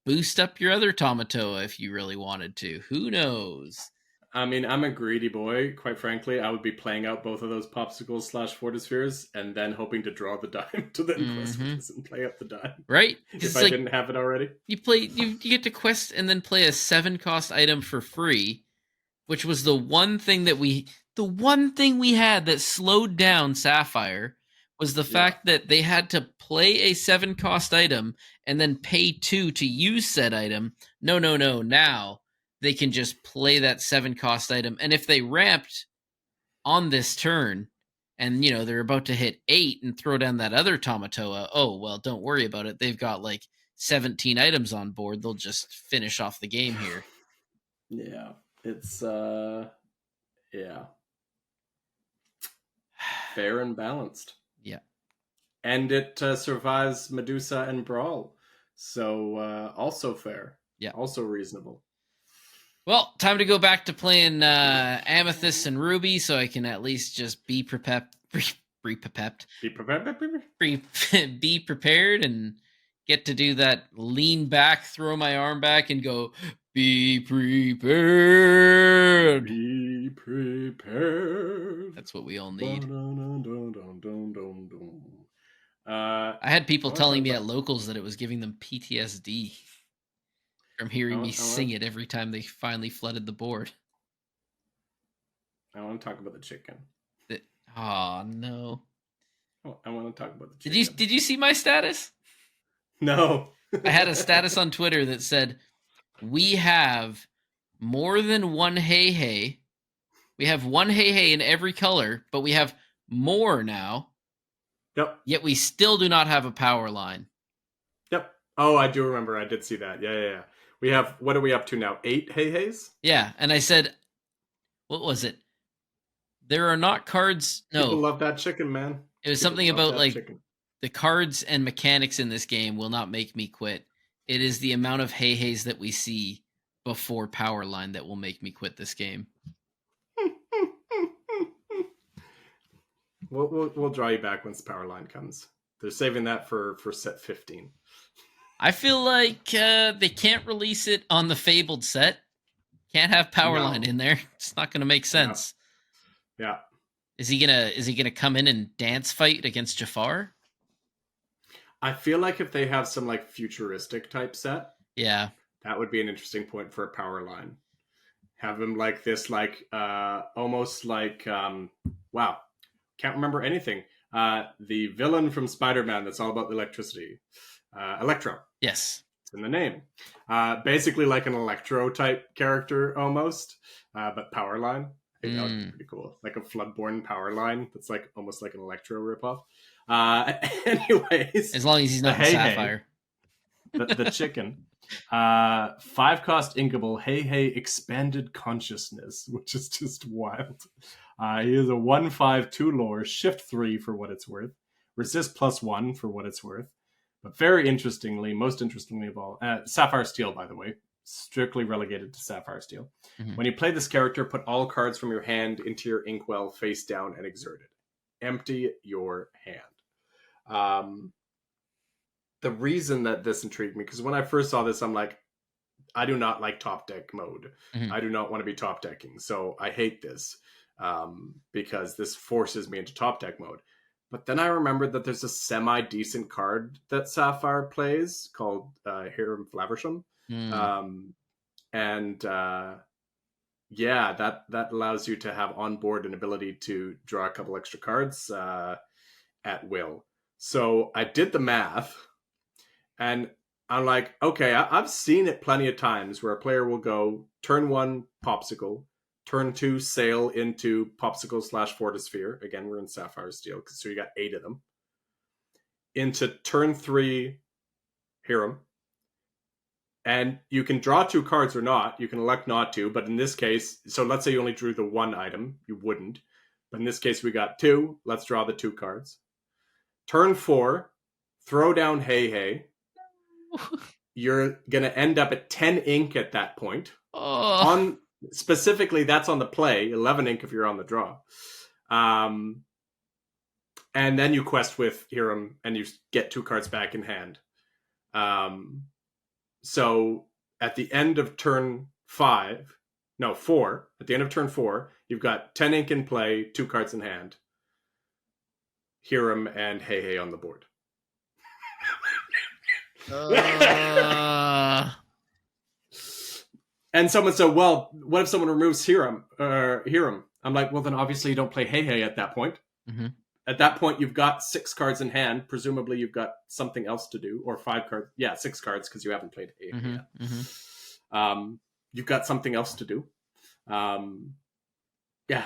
Boost up your other Tamatoa if you really wanted to. Who knows? I mean, I'm a greedy boy. Quite frankly, I would be playing out both of those popsicles / fortispheres and then hoping to draw the dime to then quest with this and play up the dime. Right? If I didn't have it already. You get to quest and then play a 7 cost item for free, which was the one thing we had that slowed down Sapphire was the fact that they had to play a 7 cost item and then pay 2 to use said item. No. Now they can just play that 7 cost item. And if they ramped on this turn and, they're about to hit 8 and throw down that other Tamatoa, oh, well, don't worry about it. They've got like 17 items on board. They'll just finish off the game here. Yeah. It's, fair and balanced. Yeah. And it survives Medusa and Brawl. So, also fair. Yeah. Also reasonable. Well, time to go back to playing Amethyst and Ruby so I can at least just be prepared. Be prepared and get to do that lean back, throw my arm back, and go, be prepared. Be prepared. That's what we all need. I had people telling me at locals that it was giving them PTSD from hearing me sing it every time they finally flooded the board. I want to talk about the chicken. Oh, no. I want to talk about the chicken. Did you see my status? No. I had a status on Twitter that said, we have more than one hey. We have one hey in every color, but we have more now. Yep. Yet we still do not have a power line. Yep. Oh, I do remember. I did see that. Yeah. We have, what are we up to now? 8 hey-heys? Yeah, and I said, what was it? There are not cards. No. People love that chicken, man. It was something about like chicken. The cards and mechanics in this game will not make me quit. It is the amount of hey-heys that we see before power line that will make me quit this game. We'll draw you back once power line comes. They're saving that for set 15. I feel like they can't release it on the Fabled set. Can't have power line in there. It's not going to make sense. Yeah. Is he gonna come in and dance fight against Jafar? I feel like if they have some like futuristic type set, yeah, that would be an interesting point for a power line. Have him like this, like almost like wow, can't remember anything. The villain from Spider-Man that's all about the electricity, Electro. Yes, it's in the name. Basically like an Electro type character almost, but power line. I think that would be pretty cool. Like a Floodborne power line that's like almost like an Electro ripoff. Anyways, as long as he's not Sapphire. The chicken. 5 cost inkable hey expanded consciousness, which is just wild. He is a 1/5 2 lore, shift 3 for what it's worth, resist +1 for what it's worth. But very interestingly, most interestingly of all, Sapphire Steel, by the way, strictly relegated to Sapphire Steel. Mm-hmm. When you play this character, put all cards from your hand into your inkwell face down and exert it. Empty your hand. The reason that this intrigued me, because when I first saw this, I'm like, I do not like top deck mode. Mm-hmm. I do not want to be top decking. So I hate this because this forces me into top deck mode. But then I remembered that there's a semi-decent card that Sapphire plays called Hiram Flaversham. That allows you to have on board an ability to draw a couple extra cards at will. So I did the math, and I'm like, okay, I've seen it plenty of times where a player will go turn 1 Popsicle, turn 2 sail into Popsicle / Fortisphere. Again, we're in Sapphire Steel, so you got 8 of them. into turn 3 Hiram. And you can draw 2 cards or not. You can elect not to, but in this case, so let's say you only drew the 1 item, you wouldn't. But in this case, we got 2. Let's draw the 2 cards. Turn 4, throw down Hey Hey. You're going to end up at 10 ink at that point. Oh. Specifically, that's on the play, 11 ink if you're on the draw. And then you quest with Hiram, and you get 2 cards back in hand. So at the end of turn 4, at the end of turn 4, you've got 10 ink in play, 2 cards in hand. Hiram and Hey Hey on the board. And someone said, well, what if someone removes Hiram? I'm like, well, then obviously you don't play Hey Hey at that point. Mm-hmm. At that point, you've got 6 cards in hand. Presumably, you've got something else to do, or 5 cards. Yeah, 6 cards because you haven't played Hey Hey yet. Mm-hmm. You've got something else to do. Yeah.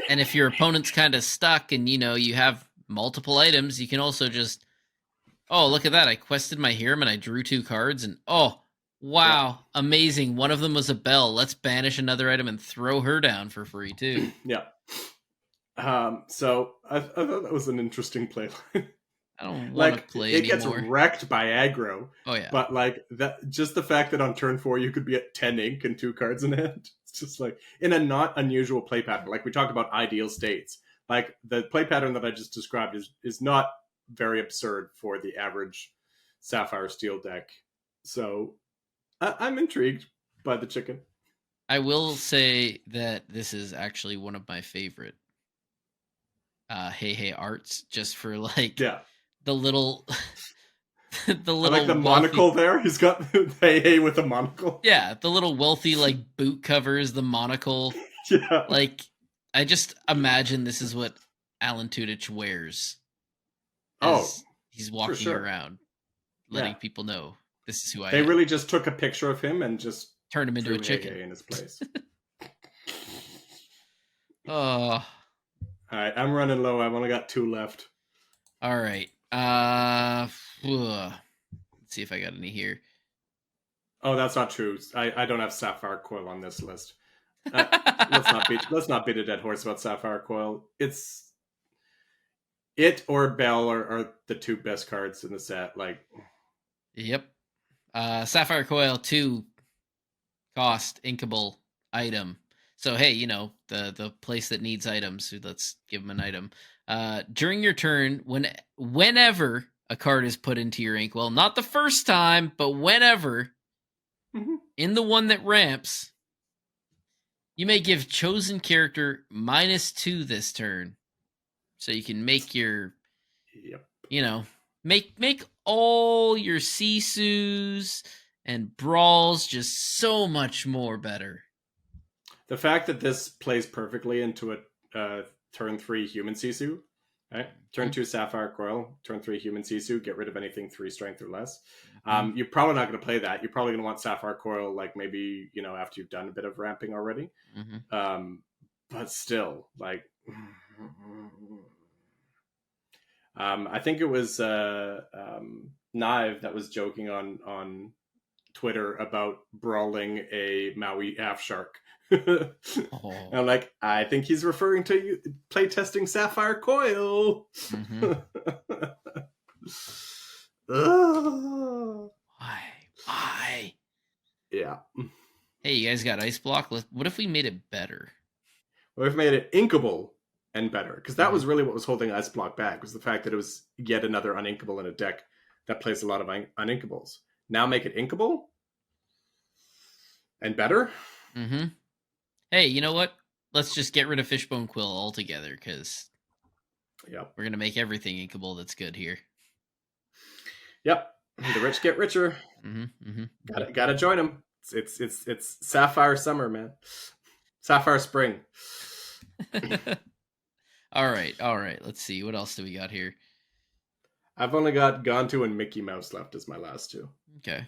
And if your opponent's kind of stuck and, you have multiple items, you can also just, oh, look at that. I quested my Hiram and I drew 2 cards and, oh, wow, amazing. One of them was a bell. Let's banish another item and throw her down for free, too. Yeah. So I thought that was an interesting play line. I don't want to play it anymore. Gets wrecked by aggro. Oh, yeah. But, that, just the fact that on turn 4 you could be at 10 ink and 2 cards in hand. It's just in a not unusual play pattern. We talked about ideal states. The play pattern that I just described is not very absurd for the average Sapphire Steel deck. So I'm intrigued by the chicken. I will say that this is actually one of my favorite Hey Hey arts, just for the little the little I like the monocle there. He's got Hey Hey with a monocle. Yeah, the little wealthy boot covers, the monocle. Yeah. I just imagine this is what Alan Tudyk wears. He's walking around letting people know this is who I am. They really just took a picture of him and just turned him into a chicken Hey Hey in his place. Oh. All right, I'm running low. I've only got 2 left. All right. Let's see if I got any here. Oh, that's not true. I don't have Sapphire Coil on this list. Let's not beat a dead horse about Sapphire Coil. It or Bell are the 2 best cards in the set. Yep. Sapphire Coil 2 cost inkable item. So, hey, the place that needs items, so let's give them an item. During your turn, whenever a card is put into your ink, well, not the first time, but whenever, in the one that ramps, you may give chosen character -2 this turn. So you can make your, make all your Sisus and Brawls just so much more better. The fact that this plays perfectly into a turn 3 human Sisu, right? Turn 2 Sapphire Coil, turn 3 human Sisu, get rid of anything 3 strength or less. You're probably not going to play that. You're probably going to want Sapphire Coil, maybe, after you've done a bit of ramping already. But still, I think it was Knive that was joking on Twitter about brawling a Maui half shark. I'm I think he's referring to you playtesting Sapphire Coil. Why? Yeah. Hey, you guys got Ice Block? What if we made it better? What if we made it inkable and better? Because that was really what was holding Ice Block back, was the fact that it was yet another uninkable in a deck that plays a lot of uninkables. Now make it inkable and better. Hey, you know what? Let's just get rid of Fishbone Quill altogether, because we're going to make everything inkable that's good here. Yep. The rich get richer. Gotta join them. It's Sapphire Summer, man. Sapphire Spring. All right. Let's see. What else do we got here? I've only got Gontu and Mickey Mouse left as my last 2. Okay.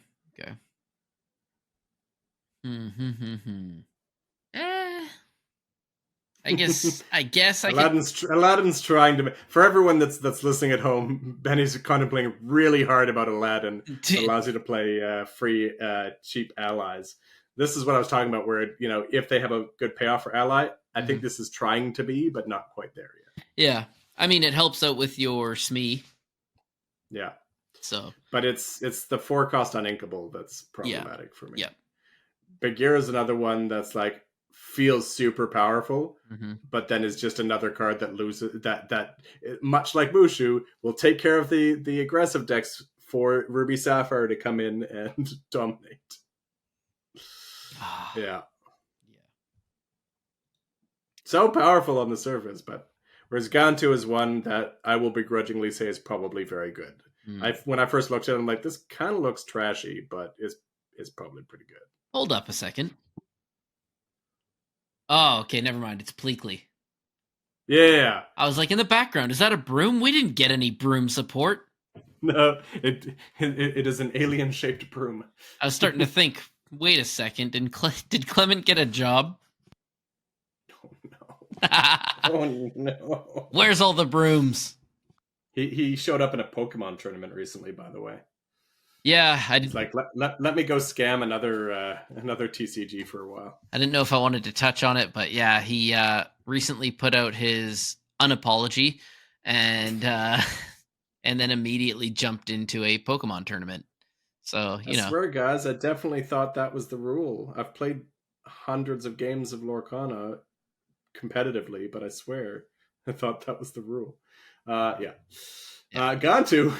I guess I could. Aladdin's trying to for everyone that's listening at home. Benny's contemplating really hard about Aladdin that allows you to play free cheap allies. This is what I was talking about, where if they have a good payoff for ally, I think this is trying to be, but not quite there yet. Yeah, I mean it helps out with your SME. Yeah, So, but it's the 4-cost uninkable that's problematic for me. yeah. Bagheera is another one that's like feels super powerful, Mm-hmm. but then is just another card that loses that much like Mushu will take care of the aggressive decks for Ruby Sapphire to come in and dominate. Yeah. So powerful on the surface, but whereas Gantu is one that I will begrudgingly say is probably very good. When I first looked at it, I'm like, this kind of looks trashy, but is probably pretty good. Hold up a second. Oh, okay, never mind. It's Pleakley. Yeah. I was like, in the background, is that a broom? We didn't get any broom support. No, it is an alien-shaped broom. I was starting to think, wait a second, did Clement get a job? Oh, no. Oh, no. Where's all the brooms? He showed up in a Pokemon tournament recently, by the way. Yeah, I did. He's like, let me go scam another TCG for a while. I didn't know if I wanted to touch on it, but yeah, he recently put out his unapology and then immediately jumped into a Pokemon tournament. So, I swear, guys, I definitely thought that was the rule. I've played hundreds of games of Lorcana competitively, but I swear I thought that was the rule. Yeah. Gantu,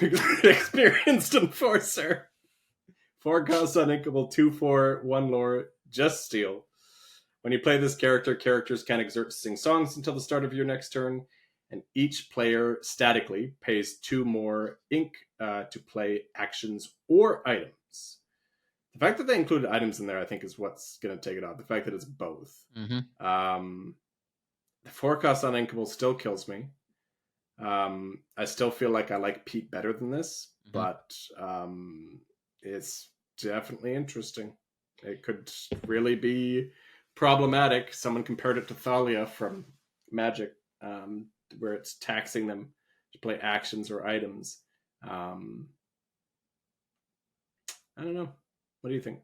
experienced enforcer. 4-cost uninkable, 2/4, 1 lore, just steal. When you play this character, characters can exert to sing songs until the start of your next turn, and each player statically pays 2 more ink to play actions or items. The fact that they included items in there, I think, is what's going to take it off. The fact that it's both. Mm-hmm. The 4-cost uninkable still kills me. I still feel like I like Pete better than this, but it's definitely interesting. It could really be problematic. Someone compared it to Thalia from Magic, where it's taxing them to play actions or items. I don't know. What do you think?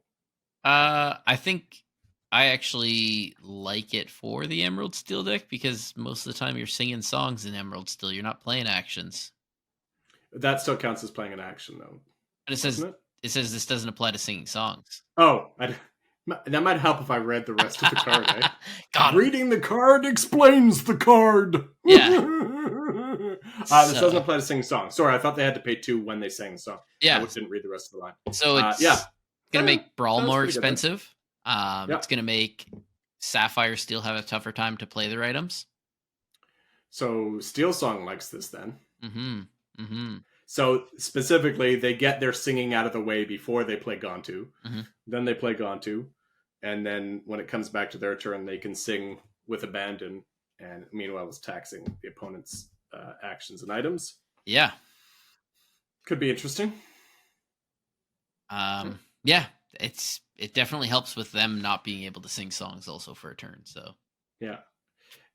I think I actually like it for the Emerald Steel deck because most of the time you're singing songs in Emerald Steel. You're not playing actions. That still counts as playing an action, though. But it says this doesn't apply to singing songs. Oh, that might help if I read the rest of the card. Eh? God, reading the card explains the card. Yeah. This doesn't apply to singing songs. Sorry, I thought they had to pay 2 when they sang a song. Yeah, I didn't read the rest of the line. So it's going to make Brawl more expensive. It's going to make Sapphire Steel have a tougher time to play their items. So Steel Song likes this then. Mm-hmm. So specifically, they get their singing out of the way before they play Gantu. Mm-hmm. Then they play Gantu. And then when it comes back to their turn, they can sing with abandon. And meanwhile, it's taxing the opponent's actions and items. Yeah. Could be interesting. Yeah, it definitely helps with them not being able to sing songs also for a turn. So yeah,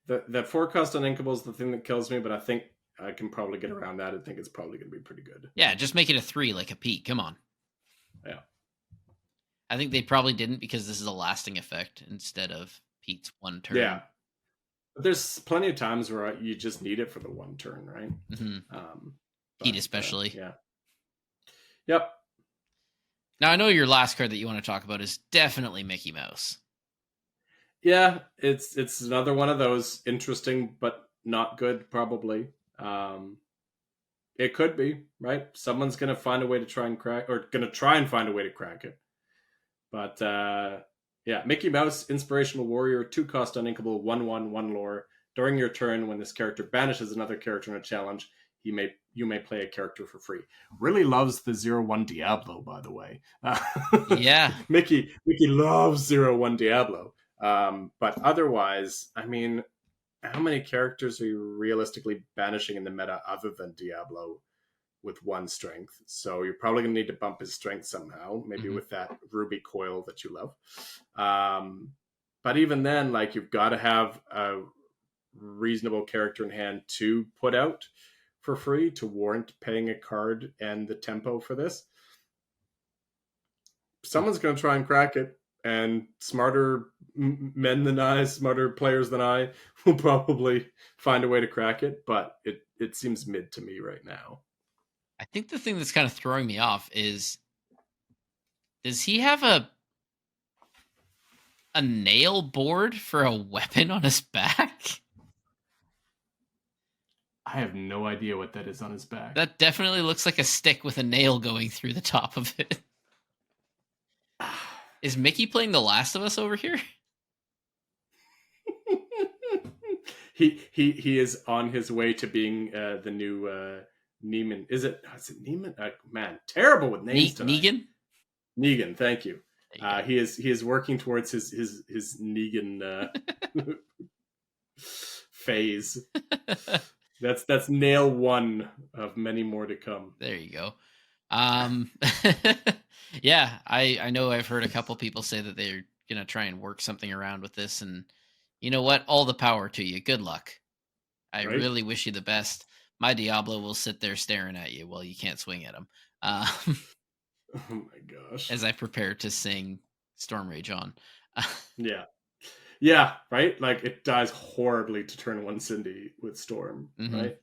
the 4-cost uninkable is the thing that kills me, but I think I can probably get around that. I think it's probably going to be pretty good. Yeah, just make it a 3 like a Pete. Come on. Yeah, I think they probably didn't because this is a lasting effect instead of Pete's 1 turn. Yeah, but there's plenty of times where you just need it for the 1 turn, right? Pete especially. Yeah. Yep. Now, I know your last card that you want to talk about is definitely Mickey Mouse. Yeah, it's another one of those interesting but not good, probably. It could be, right? Someone's going to find a way to try and crack, or going to try and find a way to crack it. But, yeah, Mickey Mouse, Inspirational Warrior, 2-cost uninkable, 1/1, 1 lore. During your turn, when this character banishes another character in a challenge, you may play a character for free. Really loves the 0/1 Diablo, by the way. Yeah. Mickey loves 0/1 Diablo. But otherwise, I mean, how many characters are you realistically banishing in the meta other than Diablo with 1 strength? So you're probably going to need to bump his strength somehow, maybe with that Ruby Coil that you love. But even then, like, you've got to have a reasonable character in hand to put out for free to warrant paying a card and the tempo for this. Someone's going to try and crack it, and smarter men than I, smarter players than I, will probably find a way to crack it. But it seems mid to me right now. I think the thing that's kind of throwing me off is, does he have a nail board for a weapon on his back? I have no idea what that is on his back. That definitely looks like a stick with a nail going through the top of it. Is Mickey playing The Last of Us over here? He is on his way to being the new Neiman. Is it Neiman? Man, terrible with names tonight. Negan, thank you. He is working towards his Negan phase. That's nail one of many more to come. There you go. Yeah, I know I've heard a couple people say that they're gonna try and work something around with this, and you know what? All the power to you. Good luck. I really wish you the best. My Diablo will sit there staring at you while you can't swing at him. Oh my gosh. As I prepare to sing Storm Rage on. Yeah, right? Like, it dies horribly to turn 1 Cindy with Storm, right?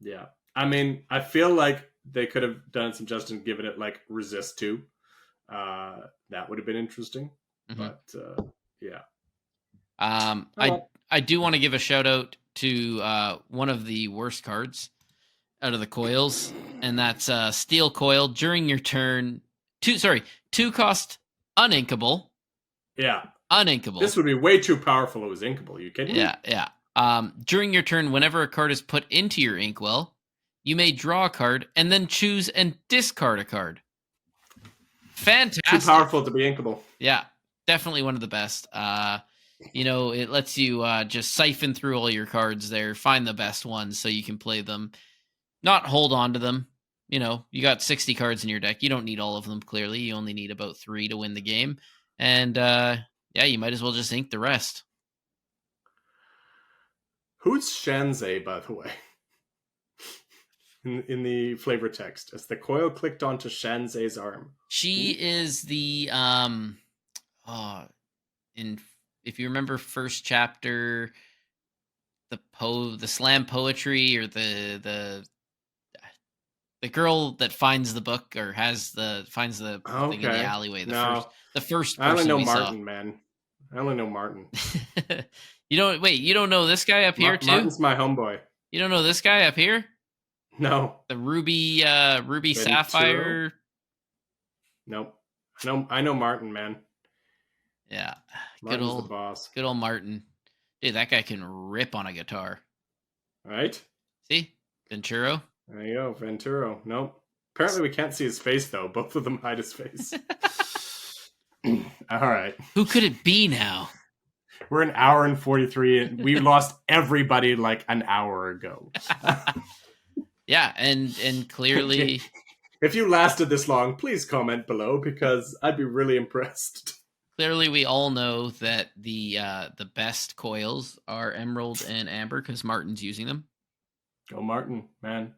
Yeah. I mean, I feel like they could have done some justice and given it, like, Resist 2. That would have been interesting. But, yeah. I do want to give a shout out to one of the worst cards out of the coils, and that's Steel Coil. During your turn, 2 cost uninkable. Yeah. Uninkable. This would be way too powerful. It was inkable. Are you kidding me? Yeah. During your turn, whenever a card is put into your inkwell, you may draw a card and then choose and discard a card. Fantastic. Too powerful to be inkable. Yeah, definitely one of the best. It lets you just siphon through all your cards there, find the best ones so you can play them, not hold on to them. You got 60 cards in your deck. You don't need all of them, clearly. You only need about 3 to win the game. And, you might as well just ink the rest. Who's Shanzei, by the way? In the flavor text, as the coil clicked onto Shanzei's arm. She is the if you remember first chapter, the slam poetry, or the girl that finds the book or finds the thing in the alleyway. The first person I only know we Martin, saw. man. I only know Martin. You don't know this guy up here too? Martin's my homeboy. You don't know this guy up here? No. The Ruby Sapphire. Nope. I know Martin, man. Yeah. Martin's the boss. Good old Martin. Dude, that guy can rip on a guitar. Right? See? Venturo. There you go, Venturo. Nope. Apparently we can't see his face, though. Both of them hide his face. All right. Who could it be now? We're an hour and 43, and we lost everybody like an hour ago. Yeah, and clearly... If you lasted this long, please comment below, because I'd be really impressed. Clearly, we all know that the best coils are Emerald and Amber, because Martin's using them. Go Martin, man.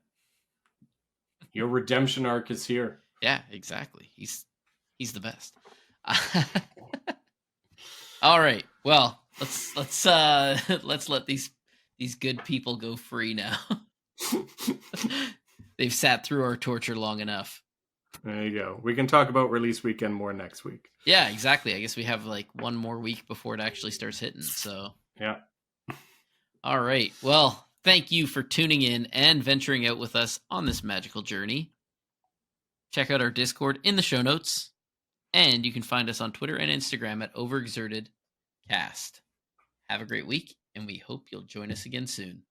Your redemption arc is here. Yeah, exactly. He's the best. All right. Well, let's let these good people go free now. They've sat through our torture long enough. There you go. We can talk about release weekend more next week. Yeah, exactly. I guess we have like one more week before it actually starts hitting. So yeah. All right. Well, thank you for tuning in and venturing out with us on this magical journey. Check out our Discord in the show notes. And you can find us on Twitter and Instagram at Overexerted Cast. Have a great week, and we hope you'll join us again soon.